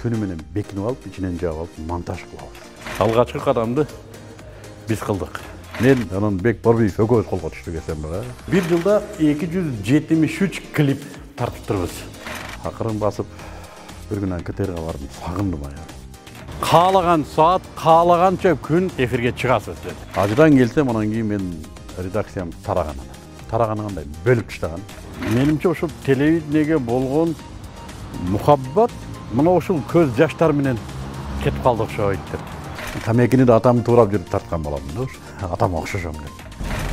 түнү менен бекинип алып, ичинен жаап алып монтаж кылабыз. Алгачкы кадамды биз кылдык. Мен анан Бек Борбиев экөөбүз колго түштүк эсенбага. Бир жылда 273 клип тартып турбуз. Акырын басып бир күнү КТРга бардым, сагындым аяр. Каалаган саат, каалаганча күн эфирге чыгасыз dedi. Ажыдан келсем, анан кийин мен редакциям тараган. Тараганы кандай бөлүп таштаган. Менимче ошол телевидениеге болгон мухаббат мына ушул көз жаштар менен кетип калды окшойт деп. Тамекини да атам туурап жүрүп тарткан боломун да. Атам окшошом деп.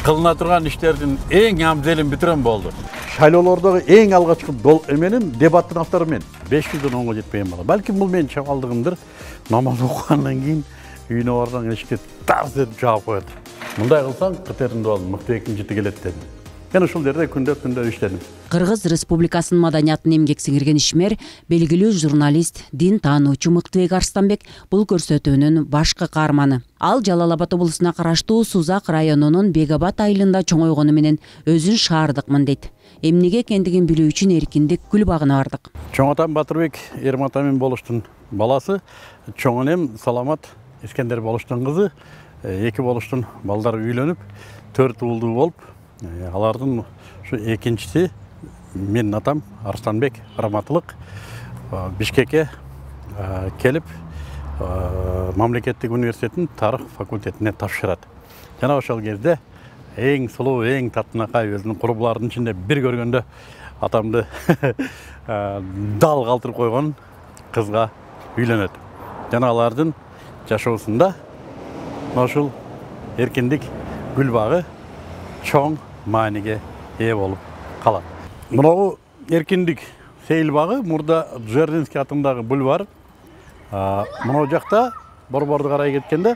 Кылына турган иштердин эң абзелин бүтүрөм болду. Шайлоолордогу эң алгачкы эменин дебаттын автору мен. 500дөн 10го жетпеген бала. Балким бул менин чабалдыгымдыр. Намаз окугандан кийин үйүнө барсаң эшикти тарс этип жаап коет. Мындай кылсаң КТРдин дуалы Мыктыбектин жити келет дедим. Мен ушул жерде күндө иштедим. Кыргыз Республикасынын маданиятын эмгек сиңирген ишмер, белгилүү журналист, дин таануучу Мыктыбек Арстанбек бул көрсөтүүнүн башкы каарманы. Ал Жалал Абад облусуна караштуу Сузак районунун Бегабад айылында чоңойгону менен өзүн шаардыкмын дейт. Эмнеге экендигин билүү үчүн эркиндик гүл багына бардык. Чоң атам Батырбек Эрматамин болуштун баласы, чоң энем Саламат Искендер болуштун кызы, эки болуштун балдар үйлөнүп, 4 уулдуу болуп, алардын ушу экинчиси менин атам Арстанбек Раматылык Бишкекке келип мамлекеттик университеттин тарых факультетине тапшырат. Жана ошол кезде эң сулуу, эң татынакай өзүнүн курбуларынын ичинде бир көргөндө атамды дал калтырып койгон кызга үйлөнөт. Жана алардын жашоосунда ошол эркиндик гүл багы чоң мааниге ээ болуп калат. Мынау эркиндик сейил багы мурда Дзержинский атындагы бульвар. Мынау жакта борборду карай кеткенде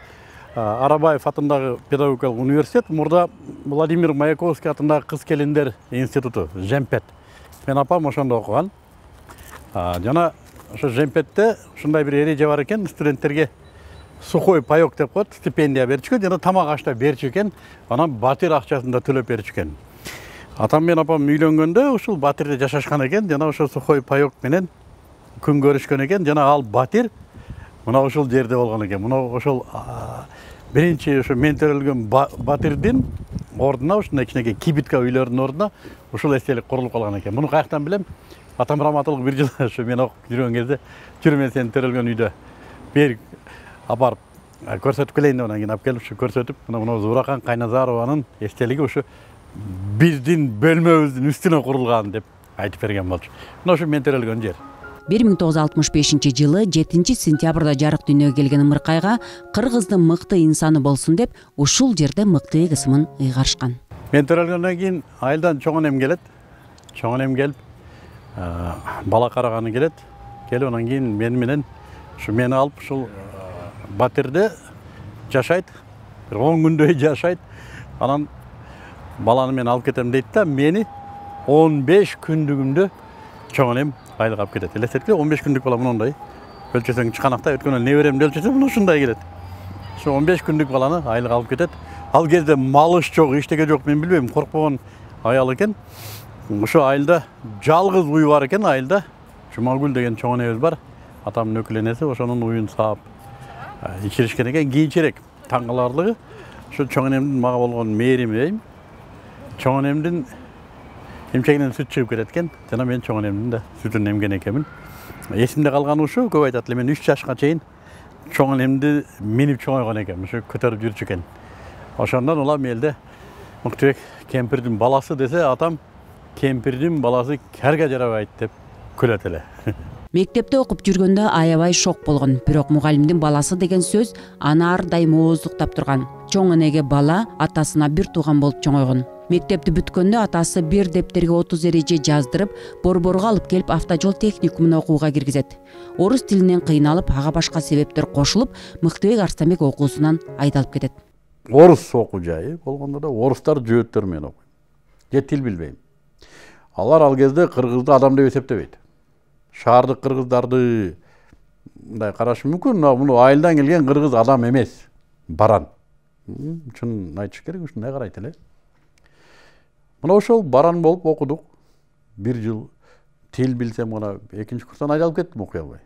Арабаев атындагы педагогикалык университет, мурда Владимир Маяковский атындагы кыз келиндер институту, Жемпет. Мен апам ошондо окуган. Жана ошо Жемпетте ушундай бир эреже бар экен, студенттерге сухой паёк деп коет, стипендия берчү экен, жана тамак ашта берчү экен, анан батир акчасын да төлөп берчү экен. Атам менен апам үйлөнгөндө ушул батирде жашашкан экен, жана ошо сухой паёк менен күн көрүшкөн экен, жана ал батир мына ушул жерде болгон экен. Мына ошол биринчи ошо мен төрөлгөн батирдин ордуна, ушундай кичинекей кибитка үйлөрдүн ордуна ушул эстелик курулуп калган экен. Муну каяктан билем? Атам Раматылык бир жыл ошо мен окуп жүргөн кезде жүрмөн сен төрөлгөн үйдө бер апарып көрсөтүп келейин деп анан кийин алып келип ушу көрсөтүп, мына Зууракан Кайназарованын эстелиги ушу биздин бөлмөбүздүн үстүнө курулган деп айтып берген болчу. Мына ушу мен төрөлгөн жер. 1965-жылы 7-сентябрда жарык дүйнөгө келген Ымыркайга Кыргыздын мыкты инсаны болсун деп ушул жерде Мыктыбек ысымын ыйгарышкан. Мен төрөлгөндөн кийин айылдан чоң энем келет. Чоң энем келип бала караганы келет. Келип анан кийин мен менен ушу мени алып ушул батирде жашайт. 10 күндөй жашайт. Анан баланы мен алып кетем дейт да, мени 15 күндүгүмдө чоң энем айылга алып кетет. Элестетке 15 күндүк бала мындай. Өлчөсөң чыканактай, өткөндө неберемди өлчөсөң мына ушундай келет. Ошо 15 күндүк баланы айылга алып кетет. Ал кезде малыш жок, эчтеке жок, мен билбейм, коркпогон аял экен. Ошо айылда жалгыз уй бар экен, айылда. Жумагүл деген чоң энебиз бар. Атамдын өкүл энеси ошонун уюн саап ичиришкен экен. Кийинчерээк таң каларлыгы ошо чоң энемдин мага болгон мээрими дейм. Чоң энемдин эмчегинен сүт чыгып кетет экен. Жана мен чоң энемдин да сүтүн эмген экенмин. Эсимде калганы ушу, көп айтат эле, мен 3 жашка чейин чоң энемди минип чоңойгон экенмин, ушу көтөрүп жүрчү экен. Ошондон улам элде Мыктыбек кемпирдин баласы десе, атам кемпирдин баласы карга жарабайт деп күлөт эле. Мектепте окуп жүргөндө аябай шок болгон, бирок мугалимдин баласы деген сөз аны ар дайым ооздуктап турган. Чоң энеге бала атасына бир тууган болуп чоңойгон. Мектепти бүткөндө атасы бир дептерге 30 эреже жаздырып, борборго алып келип автожол техникумуна окууга киргизет. Орус тилинен кыйналып, ага башка себептер кошулуп, Мыктыбек Арстанбек окуусунан айдалып кетет. Орус окуу жайы болгондо да орустар жөөттөр менен окуйм. Же тил билбейм. Алар ал кезде кыргызды адам деп эсептебейт. Шаардык кыргыздарды мындай карашы мүмкүн, муну айылдан келген кыргыз адам эмес, баран. Чын айтыш керек, ушундай карайт эле. Мына ошол баран болуп окудук. 1 жыл тил билсем гана экинчи курстан айдалып кеттим окуй албай.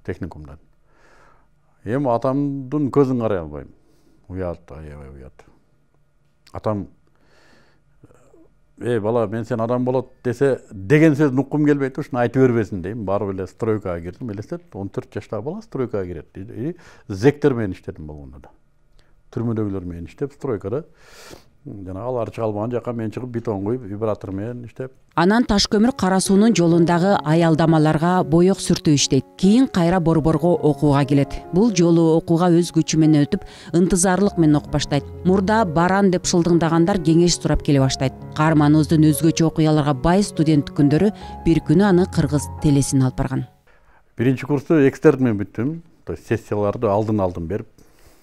техникумдан. Эми атамдын көзүн карай албайм. Уят, аябай уят. Атам бала мен сен адам болот десе деген сөздүн уккум келбейт, ушуну айтып бербесин дейм. Барып эле стройкага кирдим. Элестет, 14 жаштагы бала стройкага кирет. Зектер менен иштедим болгондо да. Түрмөдөгүлөр менен иштеп, стройкада жана алар чыга албаган жака мен чыгып бетон куюп, вибратор менен иштеп. Анан таш көмүр Кара суунун жолундагы аялдамаларга боек сүртүү иштейт. Кийин кайра Борборго окууга келет. Бул жолу окууга өз күчү менен өтүп, ынтызарлык менен окуп баштайт. Мурда баран деп шылдыңдагандар кеңеш сурап келе баштайт. Каарманыбыздын өзгөчө окуяларга бай студент күндөрү бир күнү аны кыргыз телесине алып барган. Биринчи курсту экстерн менен бүттүм. То есть сессияларды алдын берип,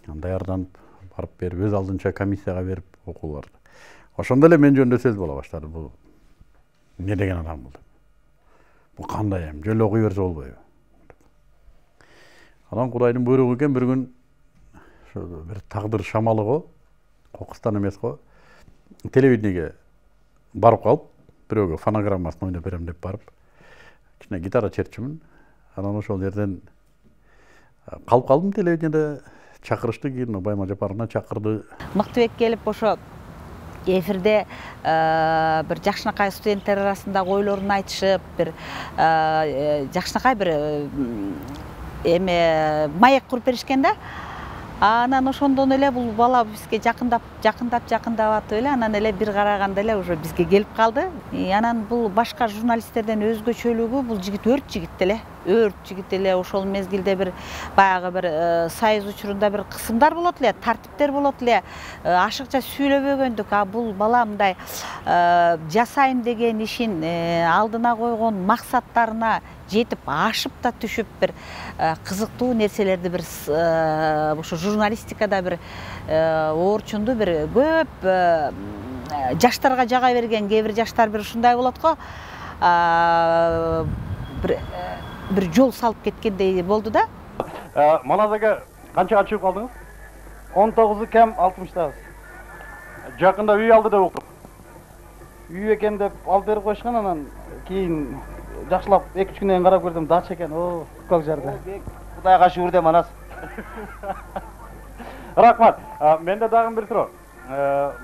даярданып барып берип, өз алдынча комиссияга берип окууларды. Ошондо эле мен жөнүндө сөз боло баштады. Бул не деген адам бул? Бул кандай эми? Жөн эле окуй берсе болбойбу? Анан Кудайдын буйругу экен, бир күн бир тагдыр шамалы го, кокустан эмес го, телевидениеге барып калып, бирөөгө фонограммасын ойноп берем деп барып, кичине гитара чертчүмүн. Анан ошол жерден калып калдым телевидениеде. Чакырышты, кийин Байма Жапаровна чакырды. Мыктыбек келип ошо эфирде бир жакшынакай студенттер арасында ойлорун айтышып, бир жакшынакай бир эме маек куруп беришкен да. Анан ошондон эле бул бала бизге жакындап атып эле, анан эле бир караганда эле уже бизге келип калды. Анан бул башка журналисттерден өзгөчөлүгү, бул жигит өрт жигит эле, ошол мезгилде бир баягы бир союз учурунда бир кысымдар болот эле, тартиптер болот эле, ашыкча сүйлөбөгөндүк. А бул бала мындай жасайм деген ишин алдына койгон максаттарына жетип ашып да түшүп, бир кызыктуу нерселерди бир ошо журналистикада бир оорчунду бир көп жаштарга жага берген, кээ бир жаштар бир ушундай болот го, бир жол салып кеткендей болду да. Манас ака, канчага чыгып калдыңыз? 19 кем 60-дабыз. Жакында үй алды деп уктук. Үй экен деп алып берип койушкан, анан кийин жакшылап 2-3 күндөн карап көрдүм, дача экен. Көк жарда. Кудайга шүгүр де Манас. Рахмат. Менде дагы бир суроо.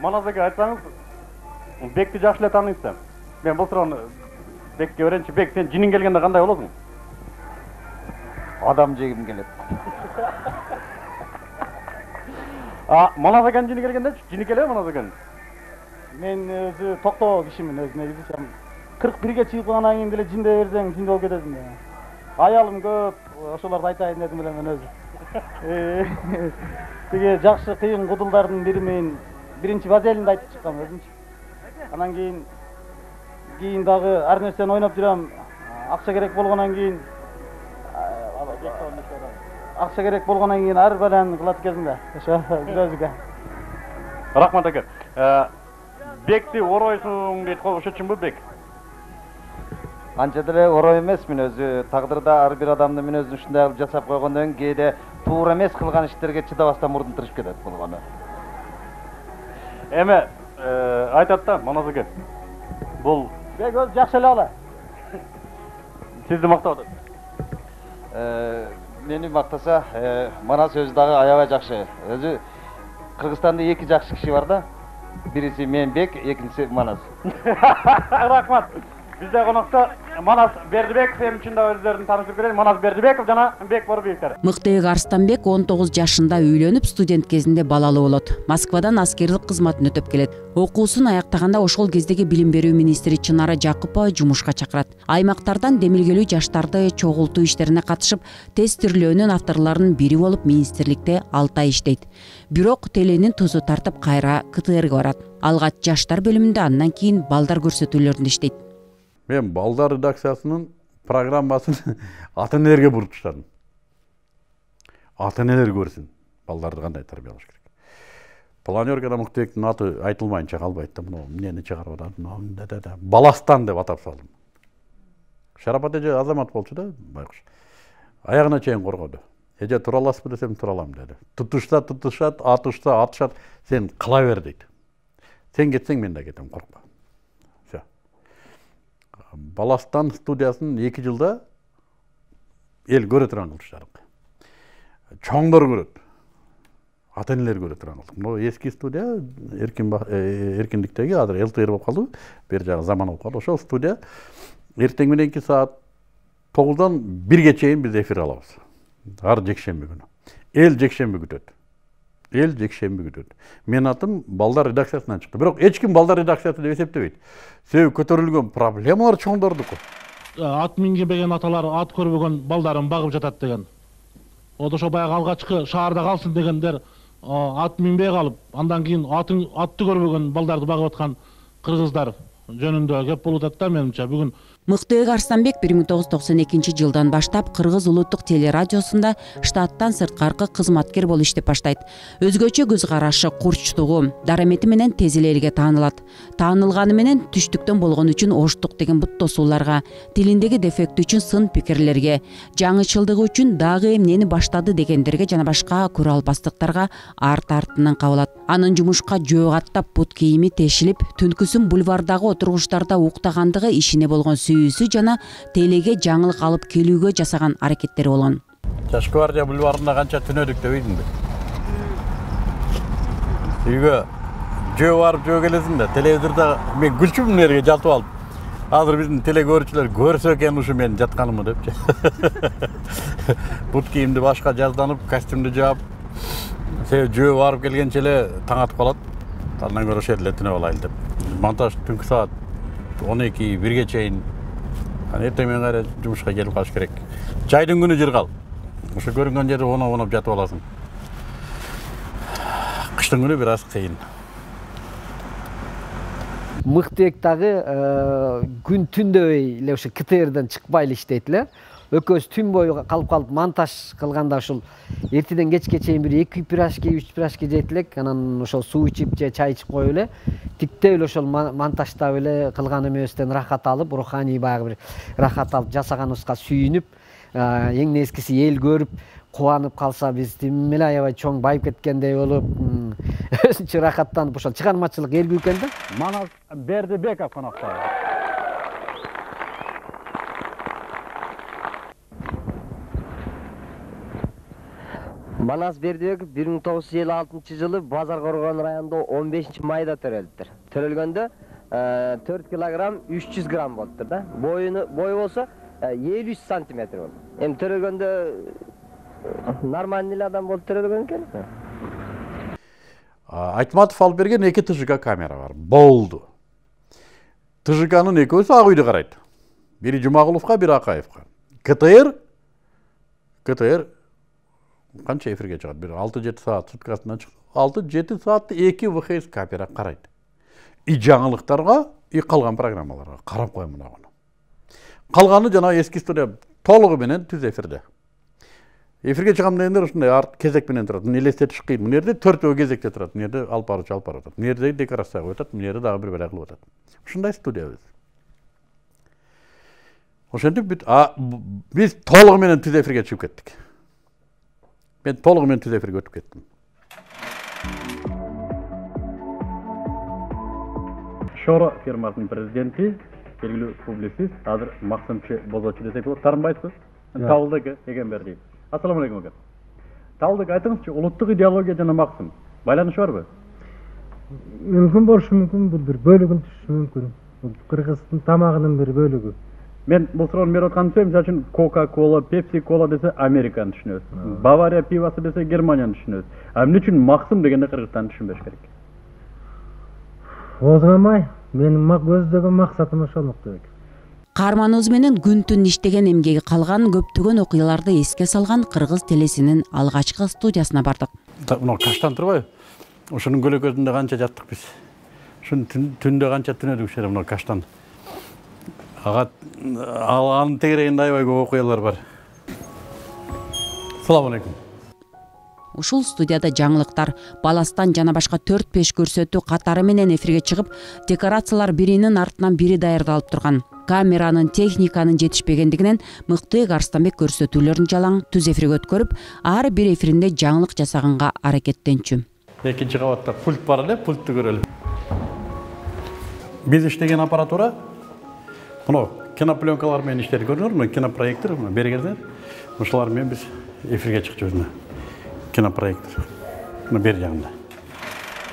Манас ака, айтсаңыз, Бекти жакшы эле тааныйсыз. Мен бул суроону Бекке беренчи. Бек, сен жиниң келгенде кандай болосуң? Адам жегим келет. Манас аканын жини келгенде жини келеби Манас аканын? Мен өзү токтоо кишимин, өзү негизи 41ге чыгып калгандан кийин деле жинде берсең жинде болуп кетесиң. Аялым көп, ошолорду айтайын дедим эле мен өзү. Тиги жакшы кыйын кудулдардын бири мен биринчи базелинде айтып чыккам өзүмчү. Анан кийин дагы ар нерсени ойноп жүрөм. Акча керек болгондон кийин ар баланы кылат экенсиң да. Ошо өзүгө. Рахмат ака. Бекти оройсуң дейт го, ошо чынбы Бек? Анча деле орой эмесмин өзү. Тагдырда ар бир адамдын мүнөзүн ушундай кылып жасап койгондон кийин кээде туура эмес кылган иштерге чыдабастан мурдун тырышып кетет болгону. Эме айтат да Манас ака. Бул Бек өзү жакшы эле бала. Сизди мактап атат. Мени мактаса, Манас өзү дагы аябай жакшы. Өзү Кыргызстанда 2 жакшы киши бар да. Бириси мен Бек, экинчиси Манас. Рахмат. Бизде конокто Манас Бердибеков, эми чында өздөрүн тааныштырып берейин. Манас Бердибеков жана Бек Борбиевтер. Мыктыбек Арстанбек 19 жашында үйлөнүп, студент кезинде балалуу болот. Москвадан аскерлик кызматын өтөп келет. Окуусун аяктаганда ошол кездеги билим берүү министри Чынара Жакупова жумушка чакырат. Аймактардан демилгелүү жаштарды чогултуу иштерине катышып, тест түрлөөнүн авторлорунун бири болуп министрликте 6 ай иштейт. Бирок теленин тузу тартып кайра КТРге барат. Алгач жаштар бөлүмүндө, андан кийин балдар көрсөтүүлөрүндө иштейт. Мен балдар редакциясынын программасын ата-энелерге буруп таштадым. Ата-энелер көрсүн, балдарды кандай тарбиялаш керек. Планеркада Мыктыбектин аты айтылмайынча калбайт да, мына эмнени чыгарып атат, Баластан деп атап салдым. Шарапат эже азамат болчу да, байкуш. Аягына чейин коргоду. Эже тура аласызбы десем, тура алам деди. Тутушат, атышат, сен кыла бер дейт. Сен кетсең мен да кетем, коркпа. Баластан студиясын 2 жылда эл көрө турган кылышчарык. Чоңдор көрөт. Ата-энелер көрө турган кылдык. Могу эски студия эркиндиктеги азыр ЛТР болуп калды. Бер жагы заман болуп калды. Ошол студия эртең мененки саат 9-дан 1-ге чейин биз эфир алабыз. Ар жекшемби күнү. Эл жекшемби күтөт. Мен атым балдар редакциясынан чыкты. Бирок эч ким балдар редакциясы деп эсептебейт. Себеби көтөрүлгөн проблемалар чоңдордуку. Ат мингебеген аталар ат көрбөгөн балдарын багып жатат деген. Ошо баягы алгачкы шаарда калсын дегендер ат минбей калып, андан кийин атты көрбөгөн балдарды багып аткан кыргыздар жөнүндө кеп болуп атат да менимче. Бүгүн Мыктыбек Арстанбек 1992 жылдан баштап Кыргыз улуттук телерадиосунда штаттан сырткаркы кызматкер болуп иштеп баштайт. Өзгөчө көз карашы, курчтугу, дарамети менен тез эле элге таанылат. Таанылганы менен түштүктөн болгон үчүн оштук деген бут тосууларга, тилиндеги дефект үчүн сын пикирлерге, жаңычылдыгы үчүн дагы эмнени баштады дегендерге жана башка көрө албастыктарга арт-артынан кабылат. Анын жумушка жөө каттап, бут кийими тешилип, түнкүсүн бульвардагы отургучтарда уктагандыгы ишине болгон сүйүүсү жана телеге жаңылык алып келүүгө жасаган аракеттери болгон. Жашкыбардия бульварында канча түнөдүк дебейдиңби? Үйгө жөө барып жөө келесиң да, телевизорда мен гүлчүмүн жерге жатып алып. Азыр биздин теле көрүүчүлөр көрсө экен ушу мен жатканымы депчи. Бут кийимди башка жазданып, костюмду жаап, жөө барып келгенче эле таң атып калат. Андан көрө ошол жерде түнөп алайын деп. Монтаж түнкү саат 12-1-ге чейин. Эртең менен кайра жумушка келип калыш керек. Жайдын күнү жыргал. Ошо көрүнгөн жерде оноп жатып аласың. Кыштын күнү бир аз кыйын. Мыктыбек дагы күн түндөй эле ошо КТРден чыкпай эле иштейт эле. Экөөбүз түн бою калып монтаж кылганда ушул эртеден кечке чейин бир 2 пирожки, 3 пирожки жейт элек. Анан ошол суу ичип же чай ичип коюп эле тиктеп эле ошол монтаждап эле кылган эмебизден рахат алып, руханий баягы бир рахат алып жасаганыбызга сүйүнүп, эң нескиси эл көрүп кубанып калса биз тим эле аябай чоң байып кеткендей болуп, өзүнчө рахаттанып ошол чыгармачылык элгүү экен да. Манас Бердибеков конокто. Манас Бердибеков 1956 жылы Базар Коргон районунда 15 майда төрөлдүр. Төрөлгөндө 4 килограмм 300 грамм болуптур да. Бою болсо 53 сантиметр болду. Эми төрөлгөндө нормальный адам болуп төрөлгөн экен. Айтматов алып берген 2 ТЖК камера бар. Болду. ТЖКнын экөөсү ак үйдү карайт. Бири Жумагуловго, бири Акаевго. КТР канча эфирге чыгат? Бир 6-7 саат суткасынан чыгат. 6-7 саатты 2 ВХС камера карайт. И жаңылыктарга, и калган программаларга карап коем мына буну. Калганы жана эски студия толугу менен түз эфирде. Эфирге чыгам дегендер ушундай арт кезек менен турат. Элестетиш кыйын. Мына жерде 4 кезекте турат. Мына жерде алып барып атат. Мына жерде декорация коюп атат. Мына жерде дагы бир бирак кылып атат. Ушундай студиябыз. Ошентип биз толугу менен түз эфирге чыгып кеттик. Мен толугу менен түз эфирге өтүп кеттим. Шоро фирмасынын президенти, белгилүү публицист, азыр Максымчы Бозочу десек болот. Тарынбайсыз? Табылдык Эгембердиев. Ассаламу алейкум ака. Табылдык, айтыңызчы, улуттук идеология жана Максым байланышы барбы? Мүмкүн болушу мүмкүн, бул бир бөлүгүн түшүшү мүмкүн. Кыргыздын тамагынын бир бөлүгү. Мен бул суроону берип атканым себеби, мисалы үчүн Coca-Cola, Pepsi-Cola десе Американы түшүнөбүз. Бавария пивасы десе Германияны түшүнөбүз. Эмне үчүн Максым дегенде Кыргызстанды түшүнбөш керек? Озгамай, менин көздөгөн максатым ошол Мыктыбек. Каарманыбыз менен күн түн иштеген эмгеги калган көптөгөн окуяларды эске салган Кыргыз телесинин алгачкы студиясына бардык. Мына каштан турбайбы? Ошонун көлөкөзүндө канча жаттык биз. Ушун түндө канча түнөдүк ушер мына каштан. Анын тегерегинде аябай көп окуялар бар. Салам алейкум. Ушул студияда жаңылыктар, баластан жана башка 4-5 көрсөтүү катары менен эфирге чыгып, декорациялар биринин артынан бири даярдалып турган. Камеранын, техниканын жетишпегендигинен Мыктыбек Арстанбек көрсөтүүлөрүн жалаң түз эфирге өткөрүп, ар бир эфиринде жаңылык жасаганга аракеттенчү. Экинчи кабатта пульт бар эле, пультту көрөлү. Биз иштеген аппаратура Мына кинопленкалар менен иштери көрүнөр, мына кинопроектор, мына бери келсеңер. Ушулар менен биз эфирге чыкчубуз мына. Кинопроектор. Мына бери жагында.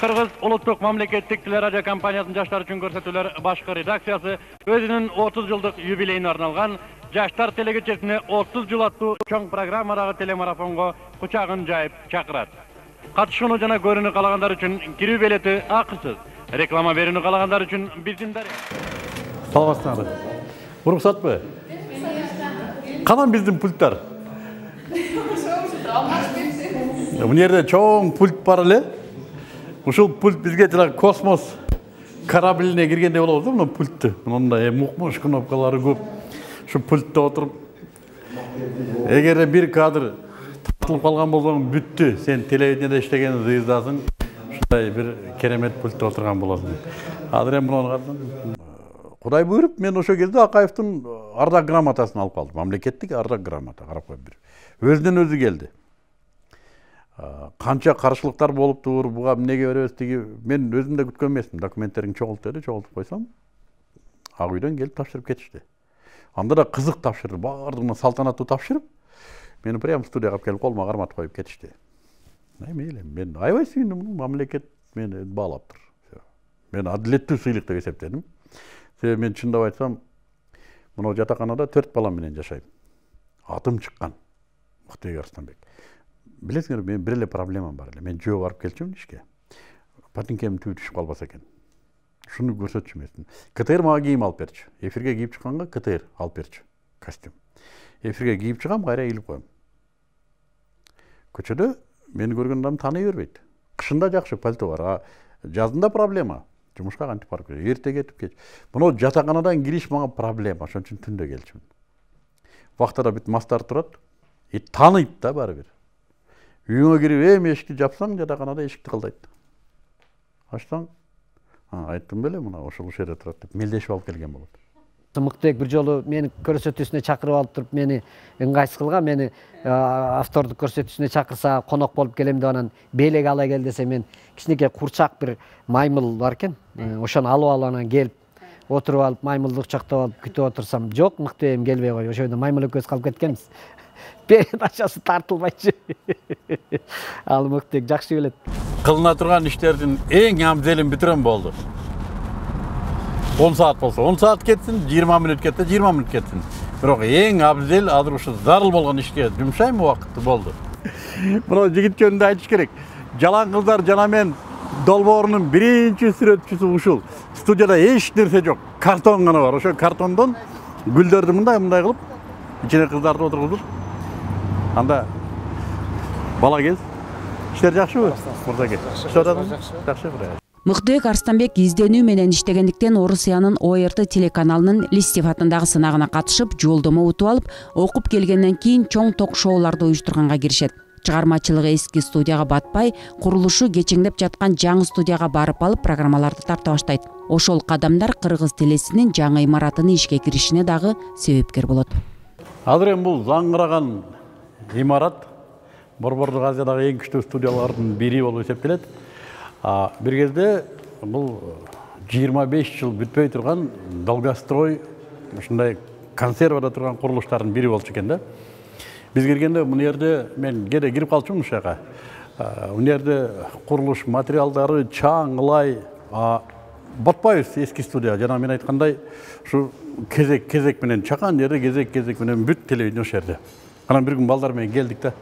Кыргыз Улуттук мамлекеттик телерадио компаниясынын жаштар үчүн көрсөтүүлөр башкы редакциясы өзүнүн 30 жылдык юбилейине арналган Жаштар телекечесине 30 жыл аттуу чоң программадагы телемарафонго кучагын жайып чакырат. Катышууну жана көрүүнү каалагандар үчүн кирүү билети акысыз. Реклама берүүнү каалагандар үчүн биздин Саламатсыздар. Уруксатпы? Канан биздин пульттар? Бул жерде чоң пульт бар эле. Ушул пульт бизге жана космос кораблине киргенде болобуз да, мына пультту. Мындай мукмуш кнопкалары көп. Шу пультта отуруп, эгер бир кадр тартылып калган болсоң бүттү. Сен телевидениеде иштеген звездасың. Ушундай бир керемет пультта отурган болосуң. Азыр эми муну карасаң, Кудай буйруп, мен ошо кезде Акаевдин ардак грамотасын алып калдым. Мамлекеттик ардак грамота карап коюп бир. Өзүнөн өзү келди. Канча каршылыктар болуптур, буга эмнеге беребиз деги, мен өзүм да күткөн эмесмин. Документтериң чогулт деди, чогултуп койсом, Ак үйдөн келип тапшырып кетишти. Анда да кызык тапшырды, баардыгына салтанаттуу тапшырып, мени прям студияга алып келип колума карматып коюп кетишти. Мейли, мен аябай сүйүндүм, мамлекет мени баалаптыр. Мен адилеттүү сыйлык деп эсептедим. Себеби мен чындап айтсам, мына жатаканада 4 балам менен жашайм. Атым чыккан. Муктубек Арстанбек. Билесиңер, мен бир эле проблемам бар эле. Мен жөө барып келчүмүн ишке. Патинкем түбү түшүп калбаса экен. Шуну көрсөтчү эмесмин. КТР мага кийим алып берчү. Эфирге кийип чыкканга КТР алып берчү. Костюм. Эфирге кийип чыгам, кайра ийилип коем. Көчөдө мени көргөн адам тааный бербейт. Кышында жакшы пальто бар, жазында проблема. Жумушка кантип барып келем, эрте кетип кеч. Мына жатаканадан кириш мага проблема, ошон үчүн түндө келчүмүн. Вактада бүт мастар турат, тааныйт да баары бир. Үйүңө кирип, эшикти жапсаң, жатаканада эшикти кылдайт. Ачсаң, айттым беле, мына ошол жерде турат деп мелдешип алып келген болот. Муктубек бир жолу мени көрсөтүүсүнө чакырып алып туруп, мени ыңгайсыз кылган, мени автордук көрсөтүүсүнө чакырса конок болуп келем деп анан белек ала кел десе, мен кичинекей курчак бир маймыл бар экен. Ошону алып анан келип отуруп алып, маймылды кучактап алып күтүп отурсам, жок, Муктубегим келбей кой. Ошо жерде маймыл экөөбүз калып кеткенбиз. Передачасы тартылбайчы. Ал Муктубек жакшы билет. Кылына турган иштердин эң абзелин бүтүрөм болду. 10 saat болсо 10 saat кетсин, 20 мүнөт кетсе 20 мүнөт кетсин. Бирок эң абзел азыр ушу зарыл болгон ишке жумшайм убакытты болду. Мына жигит жөнүндө айтыш керек. Жалаң кыздар жана мен долбоорунун биринчи сүрөтчүсү ушул. Студияда эч нерсе жок. Картон гана бар. Ошо картондон гүлдөрдү мындай кылып, ичине кыздарды отургузуп, анда бала кез. Иштер жакшыбы? Мурда кел. Жакшы. Муктубек Арстанбек изденүү менен иштегендиктен Орусиянын ОРТ телеканалынын Листев атындагы сынагына катышып, жолдомо утуп алып, окуп келгенден кийин чоң ток-шоуларды уюштурганга киришет. Чыгармачылыгы эски студияга батпай, курулушу кечеңдеп жаткан жаңы студияга барып алып программаларды тарта баштайт. Ошол кадамдар Кыргыз телесинин жаңы имаратынын ишке киришине дагы себепкер болот. Азыр эми бул заңгыраган имарат Борбордук Азиядагы эң күчтүү студиялардын бири болуп эсептелет. Бир кезде бул 25 жыл бүтпөй турган долгострой ушундай консервада турган курулуштардын бири болчу экен да. Биз киргенде мына жерде мен кээде кирип калчумун ушул жака. Мына жерде курулуш материалдары чаң, ылай, батпайбыз эски студия. Жана мен айткандай, ушу кезек менен чакан жерде кезек менен бүт телевидение ошол жерде. Анан бир күн балдар менен келдик да.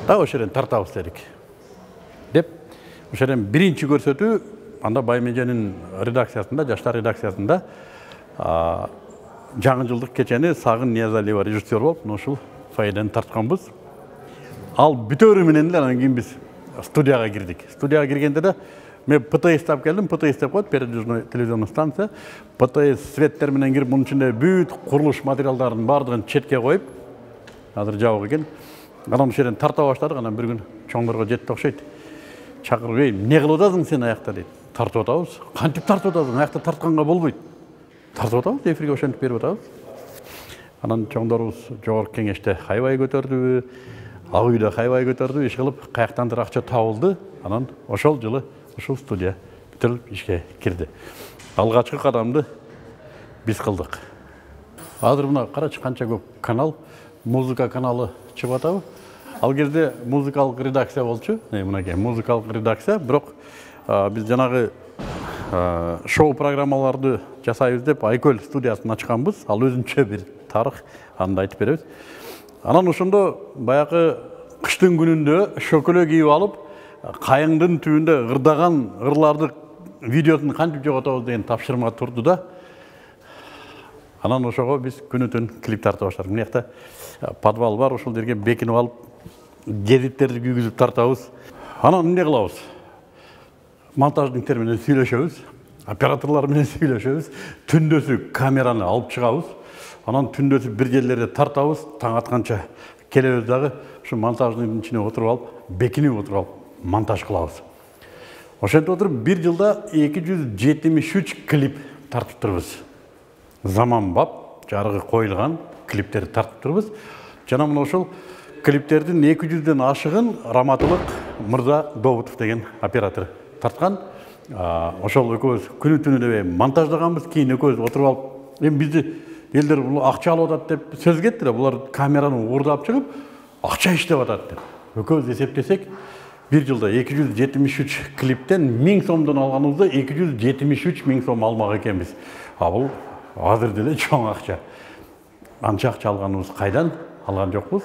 Ошол жерден тартабыз дедик. Деп ошол жерден биринчи көрсөтүү анда Баймеженин редакциясында, жаштар редакциясында жаңы жылдык кечени Сагын Ниязалиева режиссер болуп, ушул фойеден тартканбыз. Ал бүтөрү менен эле анан кийин биз студияга кирдик. Студияга киргенде да мен ПТС тап келдим, ПТС деп коет, передвижной телевизионный станция. ПТС светтер менен кирип, мунун ичинде бүт курулуш материалдарын бардыгын четке коюп, азыр жабык экен. Анан ошол жерден тарта баштадык, анан бир күн чоңдорго жетти окшойт. Чакырып, эмне кылып атасың сен аякта дейт. Тартып атабыз. Кантип тартып атасың? Аякта тартканга болбойт. Тартып атабыз, эфирге ошентип берип атабыз. Анан чоңдорубуз жогорку кеңеште хайбай көтөрдү, Ак үйдө хайбай көтөрдү, иш кылып, каяктандыр акча табылды. Анан ошол жылы ушул студия бүтүрүлүп ишке кирди. Алгачкы кадамды биз кылдык. Азыр мына карачы канча көп канал, музыка каналы чыгып атабы. Ал кезде музыкалык редакция болчу. Мынакей музыкалык редакция, бирок биз жанагы шоу программаларды жасайбыз деп Айкөл студиясын ачканбыз. Ал өзүнчө бир тарых, аны айтып беребиз. Анан ошондо баягы кыштын күнүндө шөкөлө кийип алып, кайыңдын түбүндө ырдаган ырларды видеосун кантип жоготобуз деген тапшырма турду да. Анан ошого биз күнү-түн клип тарта баштадык. Мына жакта подвал бар, ошол жерге бекинип алып, гезиттерди күйгүзүп тартабыз. Анан эмне кылабыз? Монтаждыктер менен сүйлөшөбүз, операторлор менен сүйлөшөбүз, түндөсү камераны алып чыгабыз. Анан түндөсү бир жерлерде тартабыз, таң атканча келебиз дагы, ушу монтаждын ичине отуруп алып, бекинип отуруп алып, монтаж кылабыз. Ошентип отуруп, бир жылда 273 клип тартып турбуз. Заманбап, жарыгы коюлган клиптерди тартып турбуз. Жана мына ошол клиптердин 200ден ашыгын Раматылык Мырза Добутов деген оператор тарткан. Ошол экөөбүз күнү-түнү дебей монтаждаганбыз, кийин экөөбүз отуруп алып, эми бизди элдер бул акча алып атат деп сөз кеттилер. Булар камераны уурдап чыгып, акча иштеп атат деп. Экөөбүз эсептесек, bir жылда 273 клиптен 1000 сомдон алганыбызда 273 000 сом алмак экенбиз. Бул азыр деле чоң акча. Анча акча алганыбыз кайдан? Алган жокпуз.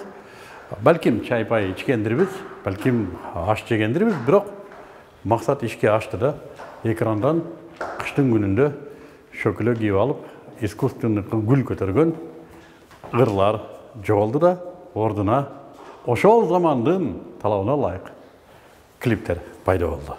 Балким чай-пай ичкендирбиз, балким аш жегендирбиз, бирок максат ишке ашты да. Экрандан кыштын күнүндө шөкөлө кийип алып, искусственный гүл көтөргөн ырлар жоголду да, ордуна ошол замандын талабына ылайык клиптер пайда болду.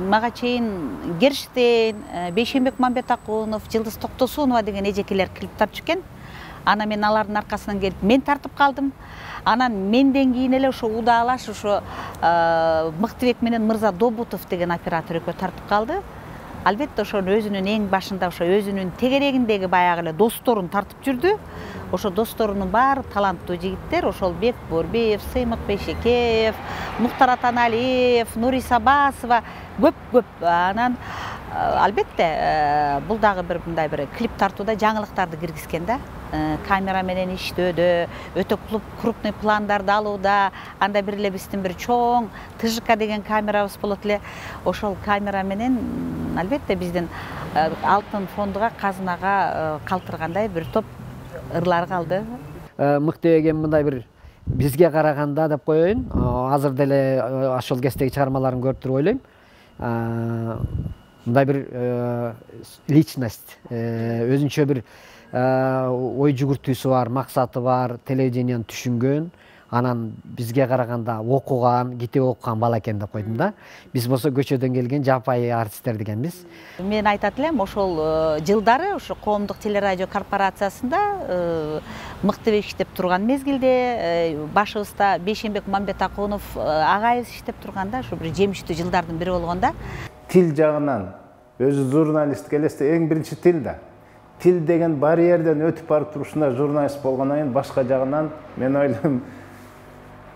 Мага чейин Герштейн, Бейшенбек Мамбетакунов, Жылдыз Токтосунова деген эжекелер клип тартып экен. Ана мен алардын аркасынан келип мен тартып калдым. Анан менден кийин эле ошо удаалаш ошо Мыктыбек менен Мырза Добутов деген оператор экөө тартып калды. Албетте ошонун өзүнүн эң башында ошо өзүнүн тегерегиндеги баягы эле досторун тартып жүрдү. Ошо досторунун баары таланттуу жигиттер, ошол Бек Борбиев, Сыймык Бейшекеев, Муктар Атаналиев, Нури Сабасова көп. Анан албетте бул дагы бир мындай бир клип тартууда жаңылыктарды киргизген да. Камера менен иштөөдө, өтө крупный пландарды алууда, анда бир эле биздин бир чоң ТЖК деген камерабыз болот эле. Ошол камера менен албетте биздин алтын фондуга, казынага калтыргандай бир топ ырлар калды. Мыктыбек эми мындай бир бизге караганда деп коеюн, азыр деле ошол кездеги чыгармаларын көрүп туруп ойлойм. Мындай бир личность, өзүнчө бир ой жүгүртүүсү бар, максаты бар, телевидениени түшүнгөн, анан бизге караганда окуган, китеп окуган бала экен деп койдум да. Биз болсо көчөдөн келген жапайы артисттер дегенбиз. Мен айтат элем, ошол жылдары ошо коомдук телерадио корпорациясында Мыктыбек иштеп турган мезгилде башыбызда Бейшенбек Мамбетакунов агайыбыз иштеп турганда, ошо бир жемиштүү жылдардын бири болгон да. Тил жагынан өзү журналист келесте эң биринчи тил да. Тил деген барьерден өтүп барып турушунда журналист болгондон кийин башка жагынан мен ойлойм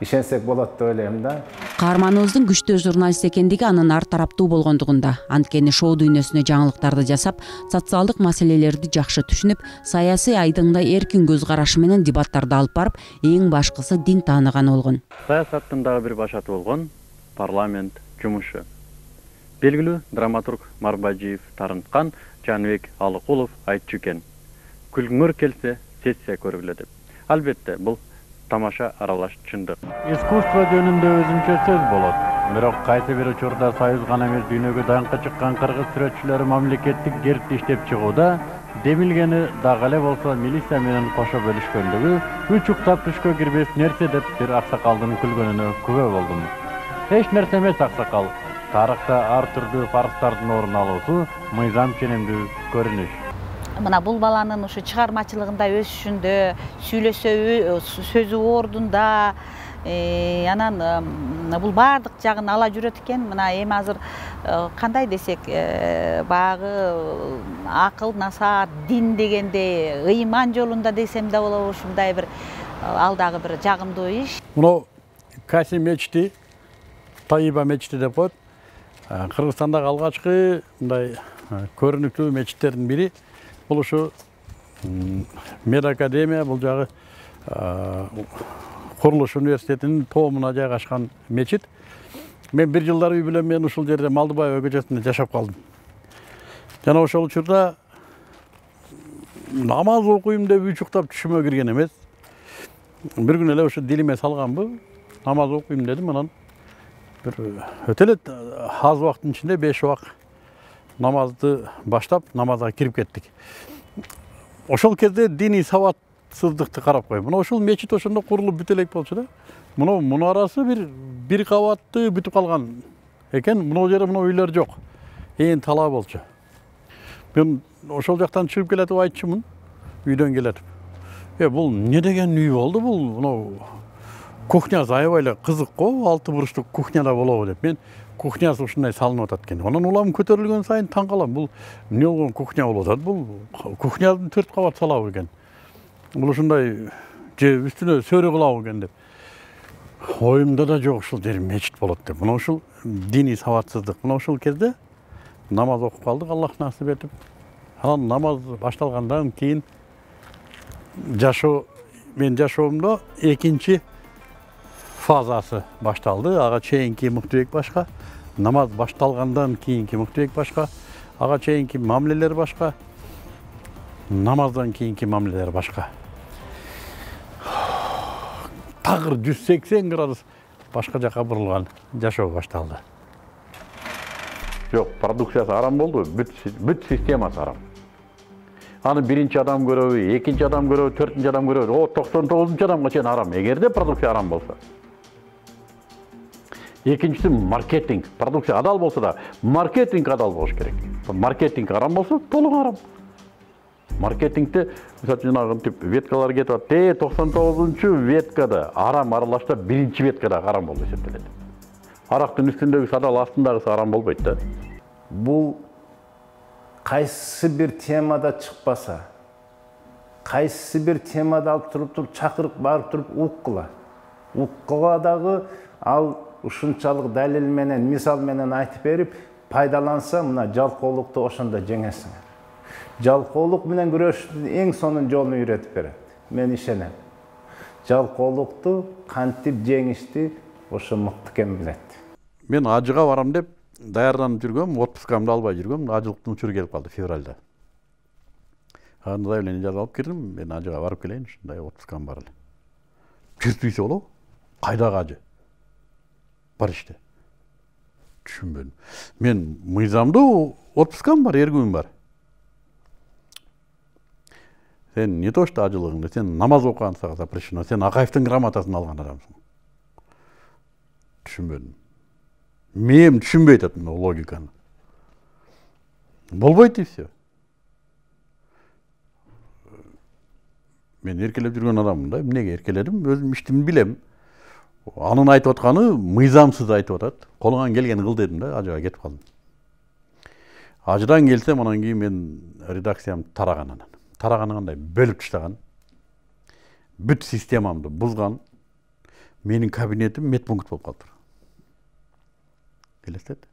ишенсек болот деп ойлойм да. Каарманыбыздын күчтүү журналист экендиги анын ар тараптуу болгондугунда. Анткени шоу дүйнөсүнө жаңылыктарды жасап, социалдык маселелерди жакшы түшүнүп, саясий айдыңда эркин көз карашы менен дебаттарды алып барып, эң башкысы дин тааныган болгон. Саясаттын дагы бир башаты болгон парламент жумушу. Белгилүү драматург Марбажиев тарынткан Жаныбек Алыкулов айтчу экен. Күлгүңөр келсе, сессия көргүлө деп. Албетте, бул тамаша аралаш чындык. Искусство жөнүндө өзүнчө сөз болот. Бирок кайсы бир учурда Союз гана эмес, дүйнөгө даңкы чыккан кыргыз сүрөтчүлөрү мамлекеттик гербти иштеп чыгууда, демилгени дагы эле болсо милиция менен кошо бөлүшкөндүгү, үч уктап түшкө кирбес нерсе деп бир аксакалдын күлгөнүнө күбө болдум. Эч нерсе эмес аксакал. тарыхта ар түрдүү парктардын орун алуусу мыйзам ченемдүү көрүнүш. Мына бул баланын ушу чыгармачылыгында өсүшүндө, сөзү ордунда, анан бул баардык жагын ала жүрөт экен. Мына эми азыр кандай десек, баягы акыл, насаат, дин дегенде ыйман жолунда десем да болобу, ушундай бир ал дагы бир жагымдуу иш. Мына Каси мечити, Таиба мечити деп коет. Кыргызстандагы алгачкы мындай көрүнүктүү мечиттердин бири. Бул ушу Медакадемия, бул жагы Курулуш университетинин тоомуна жайгашкан мечит. Мен бир жылдар үй менен мен ушул жерде Малдыбаева көчөсүндө жашап калдым. Жана ошол учурда намаз окуйм деп учуктап түшүмө кирген эмес. Бир күнү эле ушу дилиме салганбы, намаз окуйм дедим, анан бир өтө эле аз убакыттын ичинде 5 убак намазды баштап, намазга кирип кеттик. Ошол кезде диний сабатсыздыкты карап коюм. Мына ошол мечит ошондо курулуп бүтө элек болчу да. Мына мунарасы бир кабатты бүтүп калган экен. Мына жерде мына үйлөр жок. Ээн талаа болчу. Мен ошол жактан чыгып келатып айтчумун, үйдөн келатып. Бул не деген үй болду бул? Мына кухнясы аябай эле кызык го, 6 буручтук кухняда болобу деп. Мен кухнясы ушундай салынып атат экен. Анан улам көтөрүлгөн сайын таң калам. Бул эмне болгон кухня болуп атат? Бул кухняны 4 кабат салабы экен. Бул ушундай же үстүнө сөрү кылабы экен деп. Оюмда да жок ушул жер мечит болот деп. Мына ушул диний сабатсыздык. Мына ушул кезде намаз окуп калдык, Аллах насип этип. Анан намаз башталгандан кийин мен жашоомдо экинчи фазасы башталды. Ага чейинки Муктубек башка, намаз башталгандан кийинки Муктубек башка, ага чейинки мамилелер башка, намаздан кийинки мамилелер башка. Тагыр 180 градус башка жака бурулган жашоо башталды. Жок, продукциясы арам болду, бүт системасы арам. Аны биринчи адам көрөбү, экинчи адам көрөбү, төртүнчү адам көрөбү, 99-чу адамга чейин арам. Эгерде продукция арам болсо. Экинчиси маркетинг. Продукция адал болсо да, маркетинг адал болуш керек. Маркетинг арам болсо, толук арам. Маркетингде, мисалы жанагы тип веткалар кетип атат. 99-чу веткада арам аралашта биринчи веткада арам болуп эсептелет. Арактын үстүндөгү садал астындагысы арам болбойт да. Бул кайсы бир темада чыкпаса, кайсы бир темада алып туруп чакырып барып туруп уккыла. Уккыга дагы ал ушунчалык далил менен, мисал менен айтып берип, пайдаланса, мына жалкоолукту ошондо жеңесиң. Жалкоолук менен күрөшүүнүн эң сонун жолун үйрөтүп берет. Мен ишенем. Жалкоолукту кантип жеңишти ошо мыкты кем билет. Мен ажыга барам деп даярданып жүргөм, отпускамды албай жүргөм, ажылыктын учуру келип калды февралда. Аны заявление жазып алып кирдим, мен ажыга барып келейин, ушундай отпускам бар эле. Жүртүйсө болобу? Кайдагы ажы? Бар иште. Түшүнбөдүм. Мен мыйзамдуу отпускам бар, эргүүм бар. Сен не то что ажылыгыңды, сен намаз окуган сага запрещено, сен Акаевдин грамотасын алган адамсың. Түшүнбөдүм. Мен түшүнбөй атам логиканы. Болбойт и все. Мен эркелеп жүргөн адаммын да, эмнеге эркеледим? Өзүм иштимди билем. Анын айтып атканы мыйзамсыз айтып атат. Колуңан келгени кыл дедим да, ажыга кетип калдым. Ажыдан келсем, анан кийин мен редакциям тараган анан. Тараганы кандай бөлүп таштаган. Бүт системамды бузган. Менин кабинетим медпункт болуп калды. Элестет.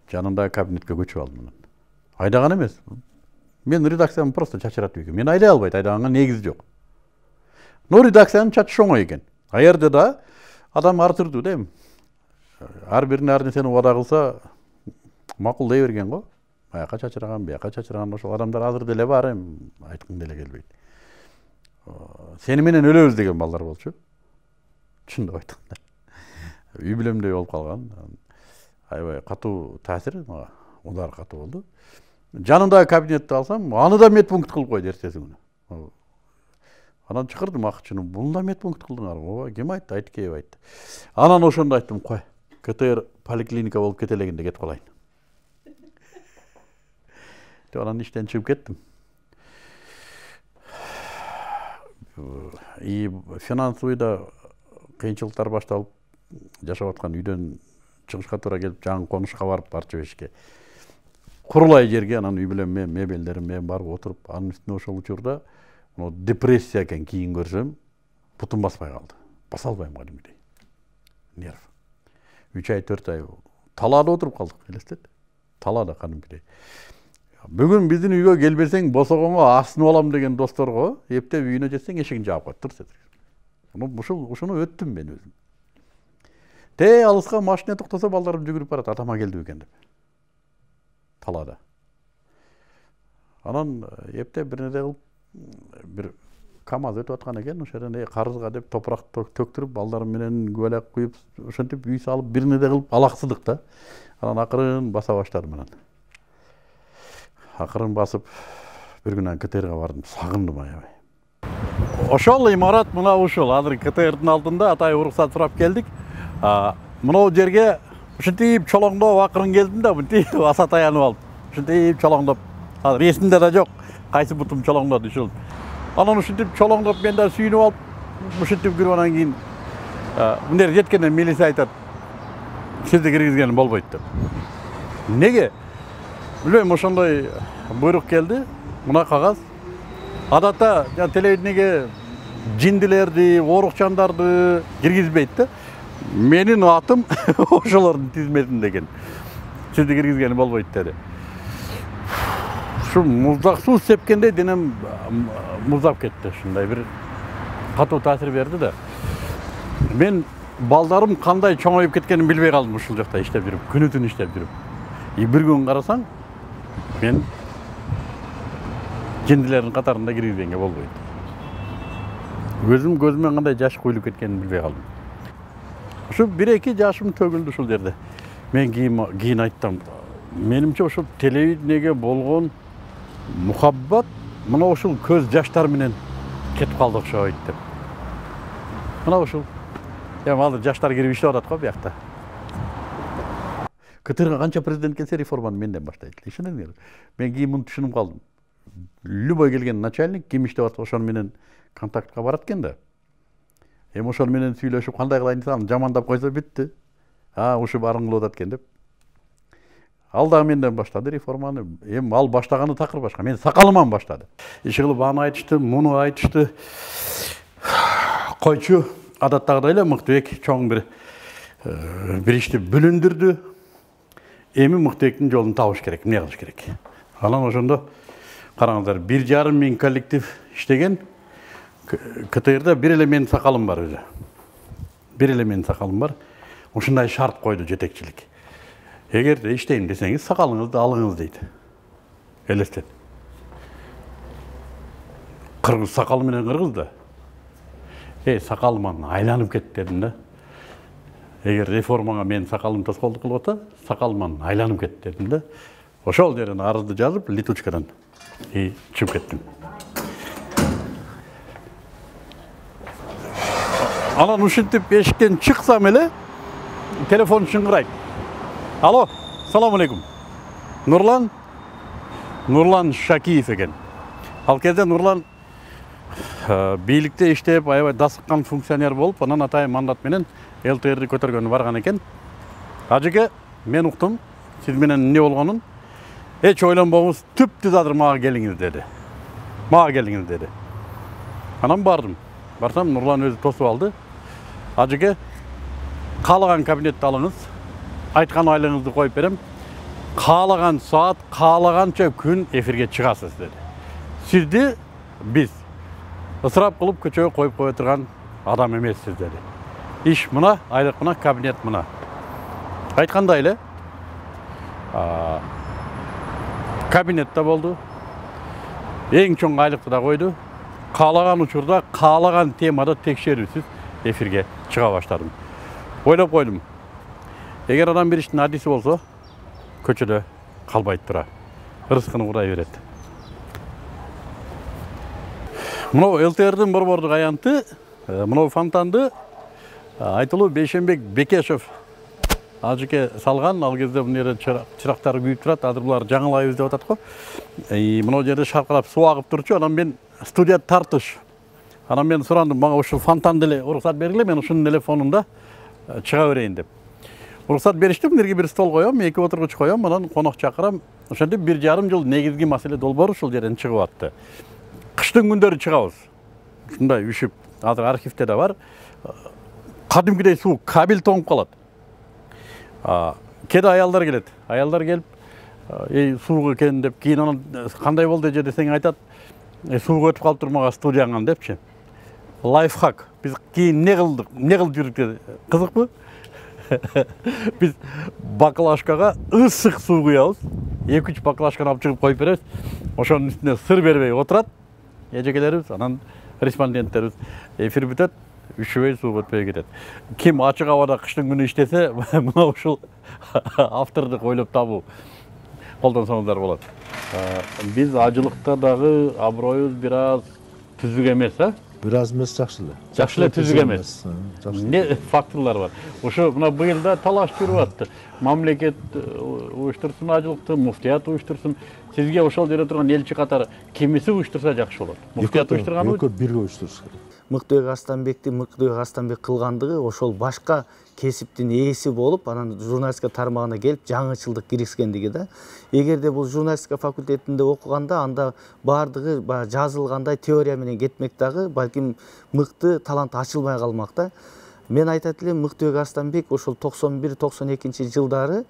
Жанындагы кабинетке көчүп алдым анан. Айдаган эмес. Мен редакциямды просто чачыратып экен. Мен айдай албайт, айдаганга негизи жок. Но редакциянын чачышы оңой экен. А жерде да адам ар түрдүү да эми. Ар бирине ар нерсени убада кылса макул дей берген го. Бияка чачыраган, бияка чачыраган, ошол адамдар азыр деле бар эми, айткым деле келбейт. Сени менен өлөбүз деген балдар болчу. Чындап айтканда. Үй бүлөмдөй болуп калган. Аябай катуу таасир, удар катуу болду. Жанындагы кабинетти алсам, аны да медпункт кылып койду эртеси күнү. Анан чакырдым акчыны, буну да медпункт кылдыңар. Ооба, ким айтты? Айткеев айтты. Анан ошондо айттым, кой. КТР поликлиника болып кетелегенде кетіп қалайын. Анан иштен чыгып кеттим. И финансовый да кыйынчылыктар башталып, жашап аткан үйдөн чыгышка туура келип, жаңы конушка барып барча бешке. Курулай жерге анан үй билен мебелдерим менен барып отуруп, анын үстүнө ошол учурда депрессия экен кийин көрсөм, бутум баспай калды. Баса албайм кадимгидей. Нерв. 3 ай 4 ай талаада отуруп калдык, элестет. Талаада кадимгидей. Бүгүн биздин үйгө келбесең, босогонго асынып алам деген досторго, эптеп үйүнө жетсең эшигин жаап коет, тур дедик. Ушуну өттүм мен өзүм. Алыска машина токтосо балдарым жүгүрүп барат, атама келди экен деп. Талаада. Анан эптеп бир нерсе кылып, бир КАМАЗ өтүп аткан экен, ошол жерден карызга деп топурак төктүрүп, балдарым менен күбөлөк куюп, ошентип үй салып, бир нерсе кылып алаксыдык да. Анан акырын баса баштадым анан. Акырын басып, бир күнү КТРга бардым, сагындым аябай. Ошол имарат мына ушул, азыр КТРдин алдында атай уруксат сурап келдик. Мына жерге ушинтип чолоңдоп акырын келдим да, мынтип аса таянып алып, ушинтип чолоңдоп. Азыр эсимде да жок, кайсы бутум чолоңдоду ушул. Анан ушинтип чолоңдоп мен да сүйүнүп алып, ушинтип кирип анан кийин мындер жеткенден милиция айтат, сизди киргизген болбойт деп. Неге? Билбейм, ошондой буйрук келди, мына кагаз. Адатта телевидениеге жиндилерди, оорукчандарды киргизбейт да. Менин атым ошолордун тизмесинде экен. Сизди киргизген болбойт деди. Ушу муздак суу сепкенде денем муздап кетти. Ушундай бир катуу таасир берди да. Мен балдарым кандай чоңоюп кеткенин билбей калдым ушул жакта иштеп жүрүп, күнү-түн иштеп жүрүп. Бир күн карасаң, мен жиндилердин катарында киргизгенге болбойт. Өзүм көзүмөн кандай жаш куюлуп кеткенин билбей калдым. Ушу 1-2 жашым төгүлдү ушул жерде. Мен кийин айттым, менимче ошол телевидениеге болгон мухаббат мына ушул көз жаштар менен кетип калды окшойт деп. Мына ушул. Азыр жаштар кирип иштеп атат го биякта. КТРга канча президент келсе реформаны менден баштайт. Ишенеңер. Мен кийин муну түшүнүп калдым. Любой келген начальник ким иштеп атса ошон менен контактка барат экен да. Ошол менен сүйлөшүп кандай кылайын десем, жамандап койсо бүттү. Ушуп арыңгылып атат экен деп. Ал да менден баштады реформаны. Ал баштаганы такыр башка. Мен сакалыман баштады. Иши кылып аны айтышты, муну айтышты. Койчу адаттагыдай эле Мыктыбек чоң бир ишти бүлүндүрдү. Эми Мыктыбектин жолун табыш керек, эмне кылыш керек? Анан ошондо караңыздар, 1,5 миң коллектив иштеген. КТРда бир эле менин сакалым бар өзү. Бир эле менин сакалым бар. Ушундай шарт койду жетекчилик. Эгерде иштейм десеңиз, сакалыңызды алыңыз дейт. Элестет. Кыргыз сакалы менен кыргыз да. Сакалыман айланып кет дедим да. Эгер реформага мен сакалым тоскоолдук кылып атса, сакалыман айланып кет дедим да. Ошол жерден арызды жазып, летучкадан чыгып кеттим. Анан ушинтип эшиктен чыксам эле телефон чыңгырайт. Алло, салам алейкум. Нурлан Шакиев экен. Ал кезде Нурлан бийликте иштеп, аябай дасыккан функционер болуп, анан атайын мандат менен ЛТРди көтөргөнү барган экен. Ажеке, мен уктум, сиз менен эмне болгонун? Эч ойлонбоңуз, түптүз азыр мага келиңиз деди. Анан бардым. Барсам, Нурлан өзү тосуп алды. Ажеке, каалаган кабинетти алыңыз, айткан айлығыңызды коюп берем, каалаган саат, каалаганча күн эфирге чыгасыз деди. Сизди биз ысырап кылып көчөгө коюп кое турган адам эмессиз деди. Иш мына, айлык мына, кабинет мына. Айткандай эле кабинетте болду. Эң чоң айлыкты да койду. Каалаган учурда, каалаган темада текшерүүсүз эфирге чыга баштадым. Ойлоп койдум. Эгер адам бир иштин адиси болсо, көчөдө калбайт тура. Ырыскыны курай берет. Мынау ЛТРдин борбордук аянты, мынау фонтанды айтылуу Бейшенбек Бекешев ажыке салган, ал кезде мына жерде чырактар күйүп турат, азыр булар жаңылайбыз деп атат го. Мына жерде шаркырап суу агып турчу, анан мен студия тартыш. Анан мен сурандым, мага ушул фонтан деле уруксат бергиле, мен ушунун телефонунда чыга берейин деп. Уруксат беришти, мынерге бир стол коём, 2 отургуч коём, анан конок чакырам. Ошентип 1,5 жыл негизги маселе долбоор ушул жерден чыгып атты. Кыштын күндөрү чыгабыз. Ушундай үшүп, азыр архивде да бар. Кадимкидей суу кабель тоңуп калат. Кеде аялдар келет. Аялдар келип, сууга экен деп, кийин анан кандай болду эже десең айтат, сууга өтүп калып турмага студияңан депчи. Лайфхак. Биз кийин не кылдык? Не кылып жүрдүк? Кызыкпы? Биз баклажкага ысык суу куябыз. 2-3 баклажканы алып чыгып коюп беребиз. Ошонун үстүнө сыр бербей отурат. Эжекелерибиз, анан респонденттерибиз эфир бүтөт, үшүбөй суу өтпөй кетет. Ким ачык абада кыштын күнү иштесе, мына ушул автордук ойлоп табуу колдонсоңуздар болот. Биз ажылыкта дагы аброюбуз бир аз түзүк эмес, Бир аз эмес, жакшы эле. Жакшы эле түзүк эмес. Не факторлор бар? Ошо мына быйыл да талаш жүрүп атты. Мамлекет уюштурсун ажылыкты, муфтият уюштурсун. Сизге ошол жерде турган элчи катары кимиси уюштурса жакшы болот? Муфтият уюштурганбы? Экөө бирге уюштурса керек. Мыктыбек Арстанбекти Мыктыбек Арстанбек кылгандыгы ошол башка кесиптин ээси болуп, анан журналистика тармагына келип жаңычылдык киргизгендиги да. Эгерде бул журналистика факультетинде окуганда, анда бардыгы жазылгандай теория менен кетмек дагы, балким мыкты талант ачылбай калмак да. Мен айтат элем, Мыктыбек Арстанбек ошол 91-92 жылдары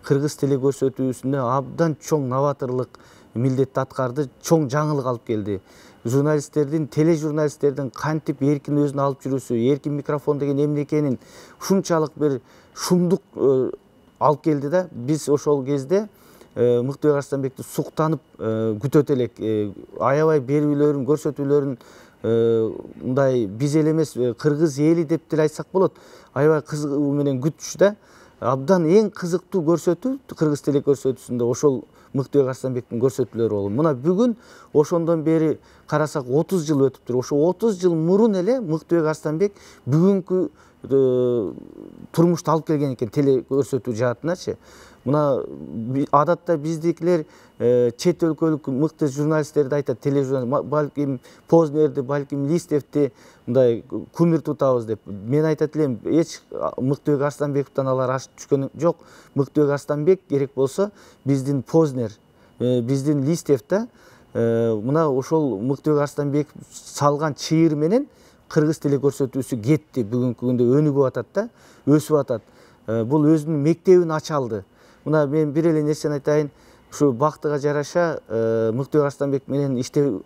кыргыз тили көрсөтүүсүнө абдан чоң новаторлук милдетти аткарды, чоң жаңылык алып келди. Журналисттердин, тележурналисттердин кантип эркин өзүн алып жүрүүсү, эркин микрофон деген эмне экенин ушунчалык бир шумдук алып келди да. Биз ошол кезде Мыктыбек Арстанбекти суктанып күтөт элек. Аябай берүүлөрүн, көрсөтүүлөрүн мындай биз эле эмес, кыргыз эли деп деле айтсак болот. Аябай кызыгуу менен күтүш да. Абдан эң кызыктуу көрсөтүү кыргыз тили көрсөтүүсүндө ошол Мыктыбек Арстанбектин көрсөтүүлөрү болду. Мына бүгүн ошондон бери карасак 30 жыл өтүптүр. Ошо 30 жыл мурун эле Мыктыбек Арстанбек бүгүнкү турмушту алып келген экен теле көрсөтүү жаатыначы. Мына адатта биздикилер чет өлкөлүк мыкты журналисттерди айтат, тележурналист, балким Познерди, балким Листевти мындай кумир тутабыз деп. Мен айтат элем, эч Мыктыбек Арстанбековдон алар ашып түшкөн жок. Мыктыбек Арстанбек керек болсо биздин Познер, биздин Листев да. Мына ошол Мыктыбек Арстанбеков салган чыйыр менен кыргыз тили көрсөтүүсү кетти, бүгүнкү күндө өнүгүп атат да, өсүп атат. Бул өзүнүн мектебин ача алды. Мына мен бир эле нерсени айтайын, ушу бактыга жараша Мыктыбек Арстанбек менен иштөө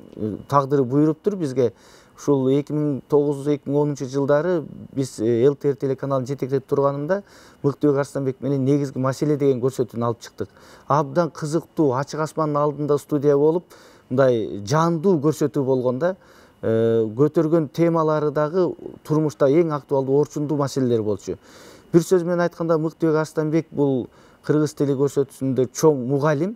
тагдыры буйруптур бизге. Ушул 2009-2010 жылдары биз ЛТР телеканалын жетектеп турганымда Мыктыбек Арстанбек менен негизги маселе деген көрсөтүүнү алып чыктык. Абдан кызыктуу, ачык асмандын алдында студия болуп, мындай жандуу көрсөтүү болгондо көтөргөн темалары дагы турмушта эң актуалдуу, орчундуу маселелер болчу. Бир сөз менен айтканда Мыктыбек Арстанбек бул кыргыз тили көрсөтүүсүндө чоң мугалим,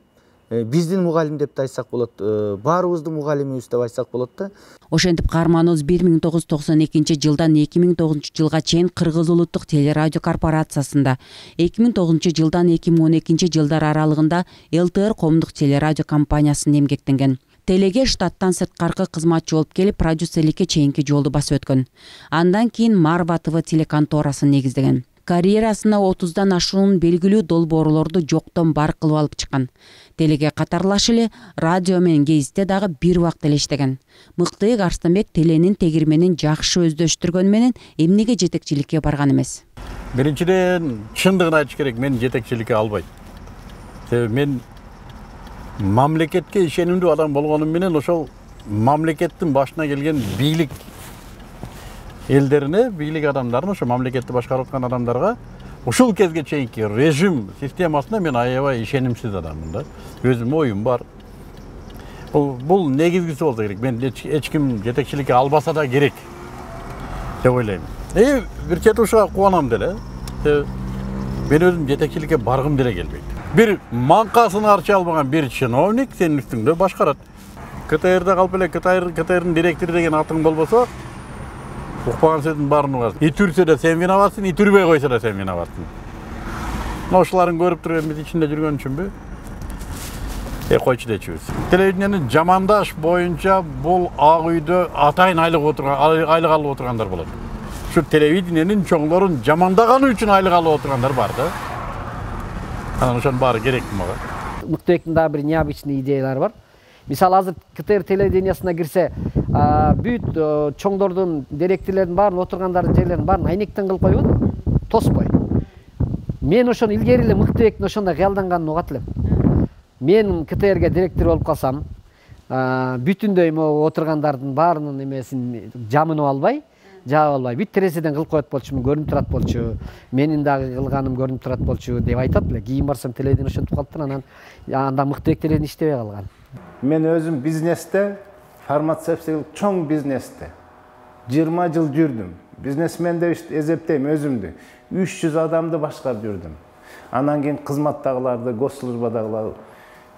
биздин мугалим деп да айтсак болот, баарыбыздын мугалимибиз деп айтсак болот да. Ошентип каарманыбыз 1992 жылдан 2009 жылга чейин Кыргыз улуттук телерадио корпорациясында, 2009 жылдан 2012 жылдар аралыгында ЛТР коомдук телерадио компаниясында эмгектенген. Телеге штаттан сырткаркы кызматчы болуп келип, продюсерликке чейинки жолду басып өткөн. Андан кийин Марва ТВ телеконторасын негиздеген. Карьерасына 30дан ашуун белгилүү долбоорлорду жоктон бар кылып алып чыккан. Телеге катарлаш эле радио менен гезитте дагы бир убакта эле иштеген. Мыктыбек Арстанбек теленин тегирменин жакшы өздөштүргөн менен эмнеге жетекчиликке барган эмес? Биринчиден, чындыгын айтыш керек, мен жетекчиликке албайм. Себеби мен мамлекетке ишенимдүү адам болгонум менен ошол мамлекеттин башына келген бийлик элдерине, бийлик адамдарына, ошо мамлекетти башкарып аткан адамдарга ушул кезге чейинки режим системасына мен аябай ишенимсиз адаммын да. Өзүм оюм бар. Бул негизгиси болсо керек. Мен эч ким жетекчиликке албаса да керек деп ойлойм. Бир чет ушуга кубанам деле. Мен өзүм жетекчиликке баргым деле келбейт. Бир манкасын арча албаган бир чиновник сенин үстүңдө башкарат. КТРда калып эле КТРдин директору деген атың болбосо, укпаган сөздүн баарын угасың. Ит үрсө да сен виноватсың, ит үрбөй койсо да сен виноватсың. Ошоларын көрүп туруп биз ичинде жүргөн үчүнбү? Койчу дечүбүз. Телевидениянын жамандаш боюнча бул ак үйдө атайын айлык алып отургандар болот. Şu televizyonun çoğunların jamandaganı üçün aylık alıp oturganlar бар да. Анан ошонун баары керек мага. Мыктыбектин дагы бир необычный идеялары бар. Мисалы азыр КТР телевидениясына кирсе, бүт чоңдордун директорлордун баарын отургандардын жерлерин баарын айнектен кылып койбойбу? Тоспой. Мен ошону илгери эле Мыктыбектин ошондой кыялданганын угат элем. Мен КТРге директор болуп калсам, бүтүндөй могу отургандардын баарынын эмесин жамынып албай, жаап албай, бүт терезеден кылып коет болчумун, көрүнүп турат болчу. Менин дагы кылганым көрүнүп турат болчу деп айтат эле. Кийин барсам телевидение ошентип калыптыр, анан анда Мыктыбек телевидение иштебей калган. Мен өзүм бизнесте, фармацевтик чоң бизнесте 20 жыл жүрдүм. Бизнесмен деп эсептейм өзүмдү. 300 адамды башкарып жүрдүм. Анан кийин кызматтагыларды, госслужбадагылар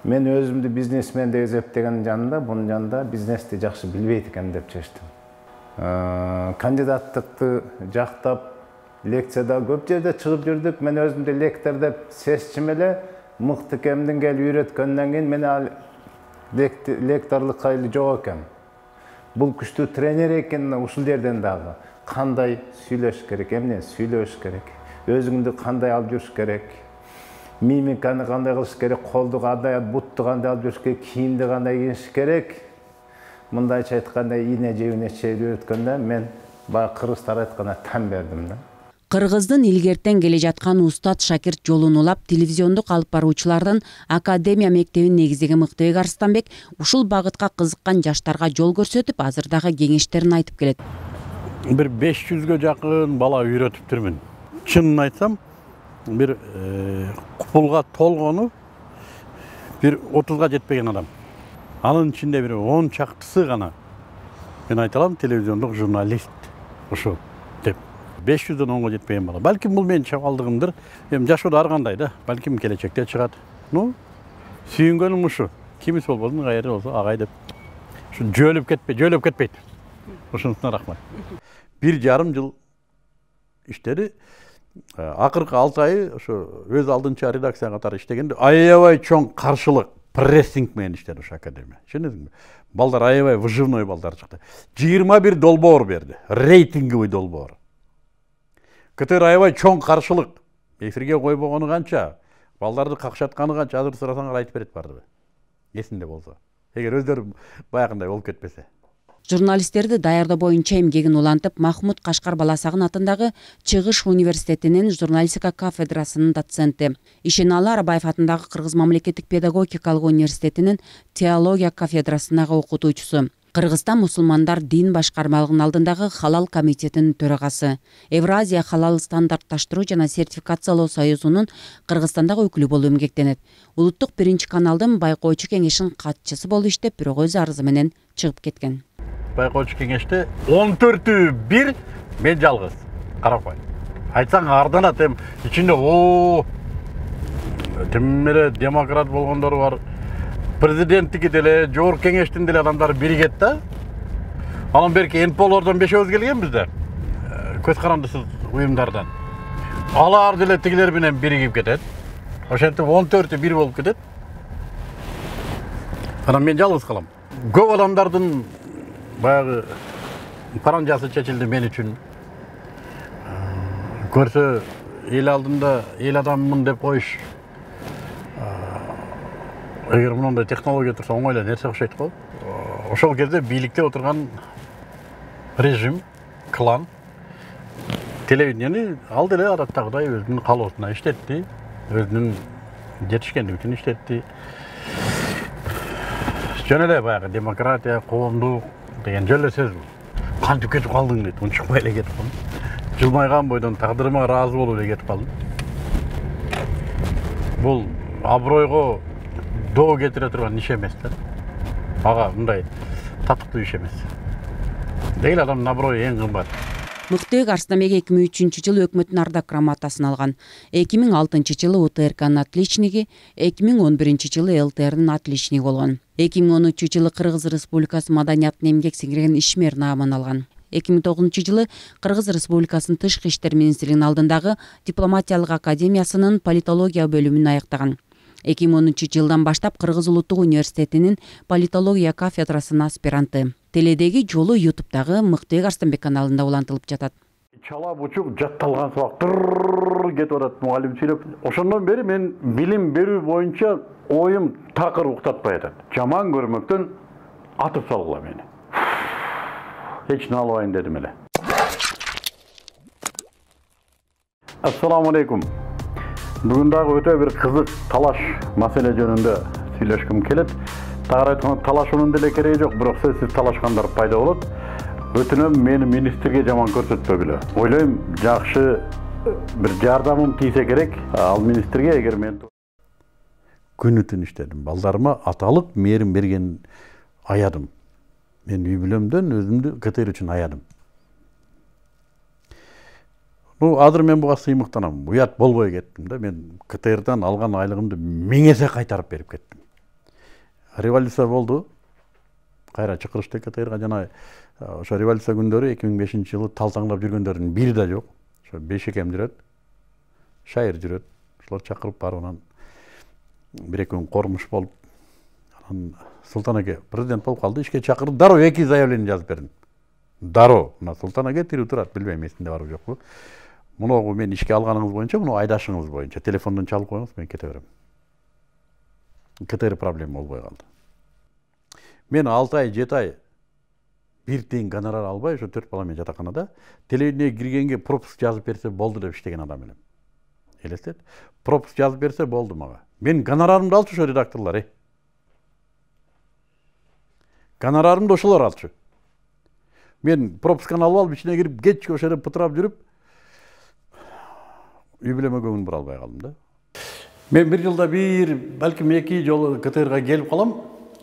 мен өзүмдү бизнесмен деп эсептеген жанында, бунун жанында бизнести жакшы билбейт экен деп чечтим. Кандидаттыкты жактап, лекцияда көп жерде чыгып жүрдүк. Мен өзүмдү лектор деп сезчим эле, Мыктыкемдин келип үйрөткөндөн кийин мен ал лекторлукка эле жок экен. Бул күчтүү тренер экен, ушул жерден дагы кандай сүйлөш керек, эмне сүйлөш керек, өзүңдү кандай алып жүрүш керек, мимиканы кандай кылыш керек, колду кандай, бутту кандай алып жүрүш керек, кийимди кандай кийиш керек. Мындайча айтканда ийне жебине чейип өткөндө мен баягы кыргыздар айтканда там бердим да. Кыргыздын илгертен келе жаткан устат шакирт жолун улап телевизиондук алып баруучулардын Академия мектебин негиздеген Мыктыбек Арстанбек ушул багытка кызыккан жаштарга жол көрсөтүп, азырдагы кеңештерин айтып келет. Бир 500ге жакын бала үйрөтүптүрмүн. Чынын айтсам, бир купулга толгону бир 30га жетпеген адам. Анын ичинде бир 10 чактысы гана мен айталам телевизиондук журналист ушу деп. 500дөн 10га жетпеген бала. Балким бул менин чабалдыгымдыр. Эми жашоодо ар кандай да, балким келечекте чыгат. Сүйүнгөнүм ушу. Кимис болбосун, кайерде болсо агай деп. Ушу жөөлөп кетпейт. Ошонусуна рахмат. 1,5 жыл иштеди. Акыркы 6 ай ошо өз алдынча редакция катары иштегенде аябай чоң каршылык, прессинг менен иштеди ошо академия. Түшүнөсүңбү? Балдар аябай выживной балдар чыкты. 21 долбоор берди. Рейтинговый долбоор. КТР аябай чоң каршылык. Эфирге койбогону канча, балдарды какшатканы канча, азыр сурасаңар айтып берет бардыбы? Эсинде болсо. Эгер өздөрү баягындай болуп кетпесе. Журналисттерди даярдоо боюнча эмгегин улантып, Махмуд Кашкар Баласагын атындагы Чыгыш университетинин журналистика кафедрасынын доценти, Ишеналы Арабаев атындагы Кыргыз мамлекеттик педагогикалык университетинин теология кафедрасындагы окутуучусу, Кыргызстан мусулмандар дин башкармалыгынын алдындагы халал комитетинин төрагасы, Евразия халал стандартташтыруу жана сертификациялоо союзунун Кыргызстандагы өкүлү болуп эмгектенет. Улуттук биринчи каналдын байкоочу кеңешинин катчысы болуп иштеп, бирок өз арызы менен чыгып кеткен. Байкоочу кеңеште 14 бир мен жалгыз. Карап кой. Айтсаң арданат, эми ичинде тим эле демократ болгондор бар. Президенттики деле, жогорку кеңештин деле адамдары биригет да. Анан берки НПОлордон 5-өбүз келгенбиз да. Көз карандысыз уюмдардан. Алар деле тигилер менен биригип кетет. Ошентип 14 бир болуп кетет. Анан мен жалгыз калам. Көп адамдардын баягы паранжасы чечилди мен үчүн. Көрсө эл алдында эл адаммын деп коюш. Эгер мындай технология турса оңой эле нерсе окшойт го. Ошол кезде бийликте отурган режим, клан телевидениени ал деле адаттагыдай өзүнүн калоосуна иштетти, өзүнүн жетишкендиги үчүн иштетти. Жөн эле баягы демократия, коомдук деген жөн эле сөз. Кантип кетип калдың дейт, унчукпай эле кетип калдым. Жылмайган бойдон тагдырыма ыраазы болуп эле кетип калдым. Бул абройго доо кетире турган иш эмес да. Ага мындай татыктуу иш эмес. Деги адамдын аброю эң кымбат. Мыктыбек Арстанбек 2003 жылы өкмөттүн ардак грамотасын алган. 2006 жылы УТРКнын отличниги, 2011 жылы ЛТРнын отличниги болгон. 2013 жылы Кыргыз Республикасы маданиятын эмгек сиңирген ишмер наамын алган. 2009 Кыргыз Республикасынын Тышкы иштер министринин алдындагы дипломатиялык академиясынын политология бөлүмүн аяктаган. 2010 баштап Кыргыз Улуттук университетинин политология кафедрасынын аспиранты. Теледеги жолу YouTube'дагы Мыктыбек Арстанбек каналында улантылып жатат. Чала бучук жатталган сабак кетип атат мугалим сүйлөп. Ошондон бери мен билим берүү боюнча оюм такыр уктатпай атат. Жаман көрмөктөн атып салгыла мени. Эч налбайын дедим эле. Ассаламу алейкум. Бүгүн дагы өтө бир кызык талаш маселе жөнүндө сүйлөшкүм келет. Тагыраак айтканда талашуунун деле кереги жок, бирок сиз талашкандар пайда болот. Өтүнөм мени министрге жаман көрсөтпөгүлө. Ойлойм, жакшы бир жардамым тийсе керек. Ал министрге эгер мен күнү түн иштедим. Балдарыма аталык мээрим берген аядым. Мен үй бүлөмдөн өзүмдү КТР үчүн аядым. Азыр мен буга сыймыктанам. Уят болбой кеттим да. Мен КТРдан алган айлыгымды 1000 эсе кайтарып берип кеттим. Революция болду. Кайра чакырышты КТРга жана ошо революция күндөрү 2005-жылы талтаңдап жүргөндөрдүн бири да жок. Ошо Бешекем жүрөт, Шайыр жүрөт. Ошолор чакырып барып анан бир-эки күн кормуш болуп, анан Султан аке президент болуп калды, ишке чакырып, дароо 2 заявление жазып бердим. Дароо, мына Султан аке тирүү турат, билбейм эсинде барбы жокпу. Мунугу мен ишке алганыңыз боюнча, муну айдашыңыз боюнча телефондон чалып коюңуз, мен кете берем. КТР проблема болбой калды. Мен 6 ай, 7 ай бир тиын гонорар албай, ошо 4 бала менен жатаканада телевидение киргенге пропуск жазып берсе болду деп иштеген адам элем. Элестет. Пропуск жазып берсе болду мага. Мен гонорарымды алчу ошо редакторлор, Гонорарымды ошолор алчу. Мен пропусканы алып ичине кирип, кечке ошо жерде пытырап жүрүп, үй бүлөмө көңүл бура албай калдым да. Мен бир жылда балким 2 жолу КТРга келип калам.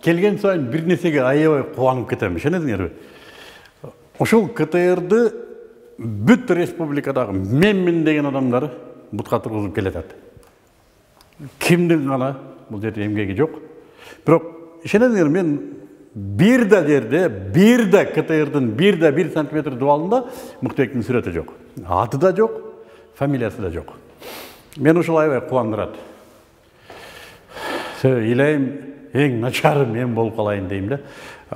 Келген сайын бир нерсеге аябай кубанып кетем, ишенесиңерби? Ошол КТРды бүт республикадагы менмин деген адамдар бутка тургузуп келатат. Кимдин гана бул жерде эмгеги жок. Бирок ишенесиңерби, мен бир да жерде, бир да КТРдын 1 сантиметр дубалында Мыктыбектин сүрөтү жок. Аты да жок, фамилиясы да жок. Мен ушул аябай кубандырат. Илейм, эң начары мен болуп калайын дейм да.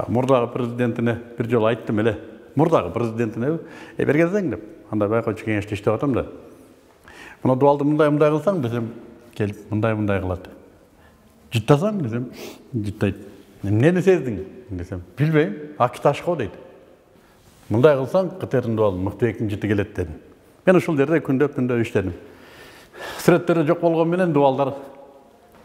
Мурдагы президентине бир жолу айттым эле. Мурдагы президентине бергенсең деп. Анда байкоочу кеңеште иштеп атам да. Мына дубалды мындай кылсаң десем, келип мындай кылат. Жыттасаң десем, жыттайт. Эмнени сездиң десем, билбейм, акиташ го дейт. Мындай кылсаң КТРдын дубалы Мыктыбектин жыты келет дедим. Мен ушул жерде күндөп иштедим. Сүрөттөрү жок болгон менен дубалдар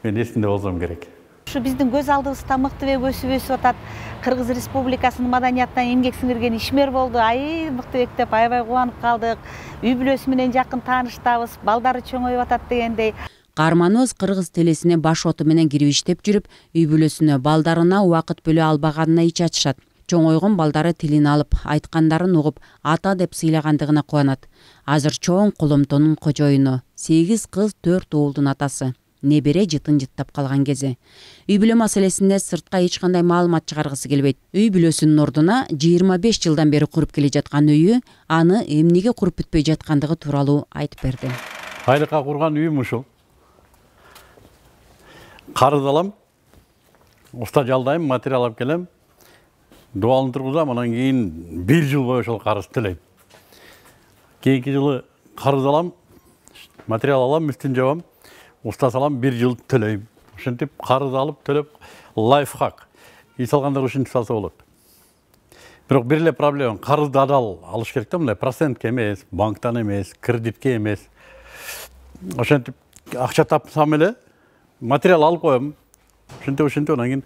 мен эсимде болсом керек. Ушу биздин көз алдыбызда Мыктыбек өсүп атат. Кыргыз Республикасынын маданиятына эмгек сиңирген ишмер болду. Мыктыбек деп аябай кубанып калдык. Үй бүлөсү менен жакын тааныштабыз, балдары чоңоюп атат дегендей. Каарманыбыз Кыргыз телесине баш оту менен кирип иштеп жүрүп, үй бүлөсүнө, балдарына убакыт бөлө албаганына ич ачышат. Чоңойгон балдары тилин алып, айткандарын угуп, ата деп сыйлагандыгына кубанат. Азыр чоң Коломтонун кожоюну, 8 кыз, 4 уулдун атасы. Небере жытын жыттап калган кези. Үй бүлө маселесинде сыртка эч кандай маалымат чыгаргысы келбейт. Үй бүлөсүнүн ордуна 25 жылдан бери куруп келе жаткан үйү аны эмнеге куруп бүтпөй жаткандыгы тууралуу айтып берди. Айлыкка курган үйүм ушул. Карыз алам, уста жалдайм, материал алып келем, дубалын тургузам, анан кийин 1 жыл бою ошол карызды төлөйм. Кийинки жылы карыз алам, материал алам, үстүн жабам, уста салам, 1 жыл төлөйм. Ошентип карыз алып төлөп, лайфхак. Үй салгандар ушинтип салса болот. Бирок бир эле проблема, карызды адал алыш керек да, мындай процентке эмес, банктан эмес, кредитке эмес. Ошентип акча тапсам эле материал алып коем. Ошентип анан кийин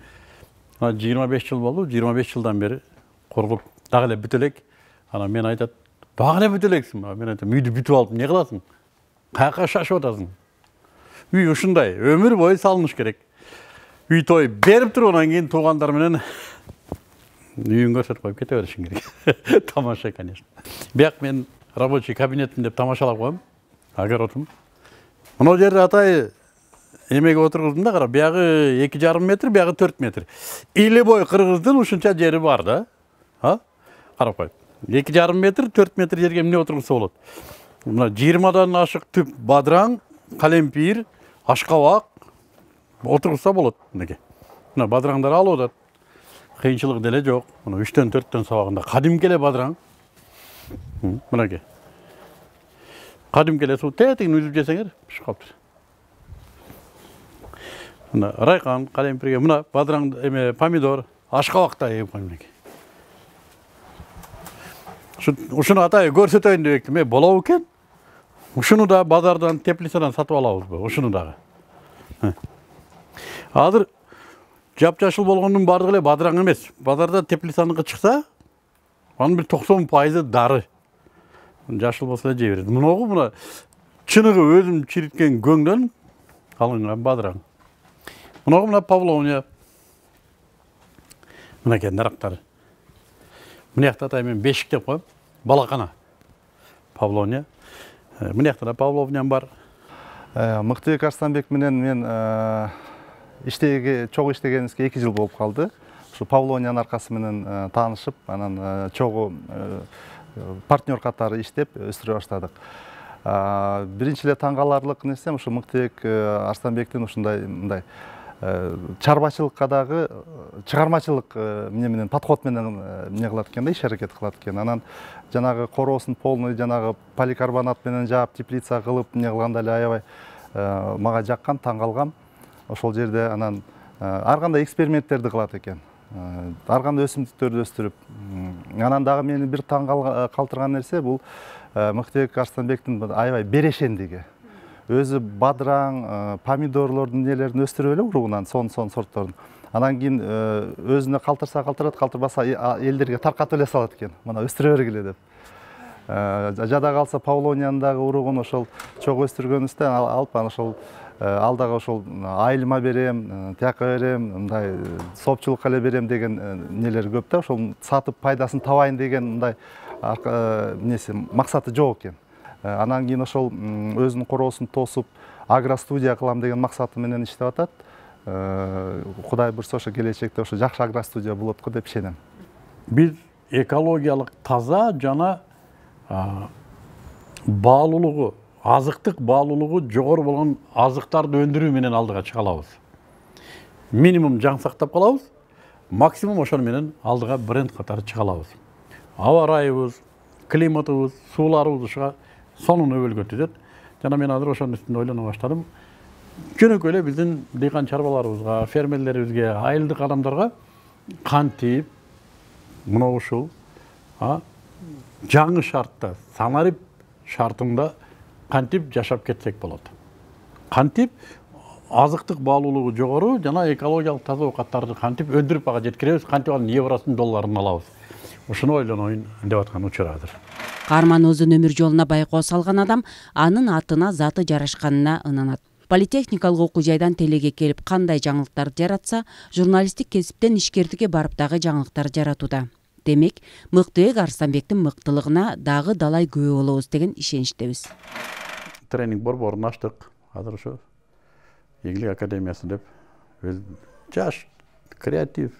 25 жыл болду, 25 жылдан бери коргуп дагы эле бүт элек. Анан мен айтат, дагы эле бүт элексиң. Мен айтам, үйдү бүтүп алып эмне кыласың? Каяка шашып атасың? Үй ушундай, өмүр бою салыныш керек. Үй той берип туруп, анан кийин туугандар менен үйүн көрсөтүп коюп кете беришиң керек. Тамаша, конечно. Бияк мен рабочий кабинетим деп тамашалап коем. Огородум. Мына жерде атай эмеге отургуздум да, кара, биягы 2,5 метр, биягы 4 метр. Или бой кыргыздын ушунча жери бар да. Карап коюп. 2,5 метр, 4 метр жерге эмне отургузса болот. Мына 20дан ашык түп бадыраң, калемпир, ашкабак отургузса болот мынеке. Мына бадыраңдар алып атат. Кыйынчылык деле жок. Мына 3төн 4төн сабагында кадимки эле бадыраң. Мынеке. Кадимки эле суу тетигин үзүп жесеңер, пишип калыптыр. Мына райкан, калемпирге, мына бадыраң эме помидор, ашкабакта эгип койгон мынеке. Ушуну атайы көрсөтөйүн деп эктим. Болобу экен? Ушуну да базардан, теплицадан сатып алабызбы? Ушуну дагы. Азыр жапжашыл болгондун бардыгы эле бадыраң эмес. Базарда теплицаныкы чыкса, анын бир 90% дары. Жашыл болсо эле жей берет. Муногу мына чыныгы өзүм чириткен көңдөн алынган бадыраң. Муногу мына Павловня. Мынакей нарактары. Мынакта да мен бешик деп коем. Балакана. Павловня. Мынакта да Павловням бар. Мыктыбек Арстанбек менен мен чогуу иштегенибизге 2 жыл болуп калды. Ушу Павловнянын аркасы менен таанышып, анан чогуу партнер катары иштеп өстүрө баштадык. Биринчи эле таң каларлык нерсе ушу Мыктыбек Арстанбектин ушундай мындай чарбачылыкка дагы чыгармачылык менен подход менен эмне кылат экен да, иш аракет кылат экен. Анан жанагы короосун полный жанагы поликарбонат менен жаап теплица кылып эмне кылганда эле аябай мага жаккан, таң калгам. Ошол жерде анан ар кандай эксперименттерди кылат экен. Ар кандай өсүмдүктөрдү өстүрүп. Анан дагы мени бир таң калтырган нерсе бул Мыктыбек Арстанбектин аябай берешендиги. Өзү бадыраң, помидорлордун нелерин өстүрүп эле уругунан, сон сортторун. Анан кийин өзүнө калтырса калтырат, калтырбаса элдерге таркатып эле салат экен. Мына өстүрө бергиле деп. Жада калса Павловнянын дагы уругун ошол чогуу өстүргөнүбүздө алып, ошол ал дагы ошол айылыма берем, тияка берем, мындай соопчулукка эле берем деген нелер көп да, ошол сатып пайдасын табайын деген мындай неси максаты жок экен. Анан кийин ошол өзүнүн короосун тосуп, агростудия кылам деген максаты менен иштеп атат. Кудай буйрса ошо келечекте ошо жакшы агростудия болот го деп ишенем. Биз экологиялык таза жана баалуулугу, азыктык баалуулугу жогору болгон азыктарды өндүрүү менен алдыга чыга алабыз. Минимум жан сактап калабыз, максимум ошону менен алдыга бренд катары чыга алабыз. Аба ырайыбыз, климатыбыз, сууларыбыз ушуга сонун өбөлгөтүзөт. Жана мен азыр ошонун үстүндө ойлоно баштадым. Жөнөкөй эле биздин дыйкан чарбаларыбызга, фермерлерибизге, айылдык адамдарга кантип мына ушул жаңы шартта, санарип шартында кантип жашап кетсек болот. Кантип азыктык баалуулугу жогору жана экологиялык таза оокаттарды кантип өндүрүп ага жеткиребиз, кантип анын евросын, долларын алабыз. Ушуну ойлоноюн деп аткан учур азыр. Каарманыбыздын өмүр жолуна байкоо салган адам анын атына заты жарашканына ынанат. Политехникалык окуу жайдан телеге келип кандай жаңылыктарды жаратса, журналисттик кесиптен ишкердикке барып дагы жаңылыктар жаратууда. Демек, Мыктыбек Арстанбектин мыктылыгына дагы далай күбө болобуз деген ишеничтебиз. Тренинг борборун ачтык. Азыр ошо Ийгилик академиясы деп жаш, креатив,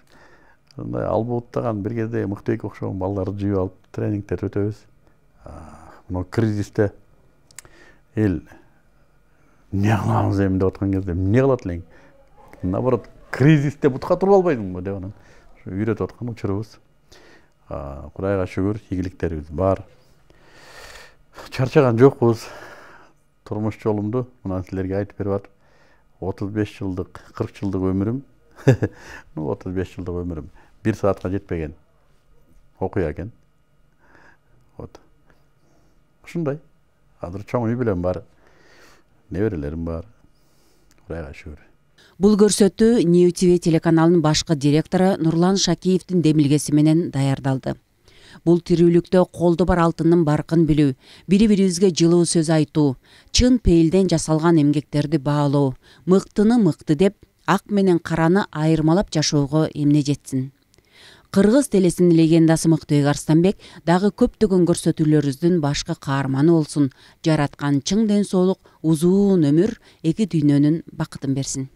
албуттаган бир кезде Мыктыбек окшогон балдарды жыйып алып тренингдер өтөбүз. Мына кризисте эл эмне кылабыз эми деп аткан кезде эмне кылат элең? Наоборот, кризисте бутка туруп албайсыңбы деп анан үйрөтүп аткан учурубуз. Кудайга шүгүр, ийгиликтерибиз бар. Чарчаган жокпуз. Турмуш жолумду мына силерге айтып берип атып, 35 жылдык, 40 жылдык өмүрүм, 35 жылдык өмүрүм 1 саатка жетпеген окуя экен. Ушундай. Азыр чоң үй билем бар. Неберелерим бар. Кудайга шүгүр. Бул көрсөтүү New TV телеканалынын башкы директору Нурлан Шакиевдин демилгеси менен даярдалды. Бул тирүүлүктө колдо бар алтындын баркын билүү, бири-бирибизге жылуу сөз айтуу, чын пейилден жасалган эмгектерди баалоо, мыктыны мыкты деп, ак менен караны айырмалап жашоого эмне жетсин. Кыргыз телесинин легендасы Мыктыбек Арстанбек дагы көптөгөн көрсөтүүлөрүбүздүн башкы каарманы болсун, жараткан чың ден соолук, узун өмүр, эки дүйнөнүн бакытын берсин.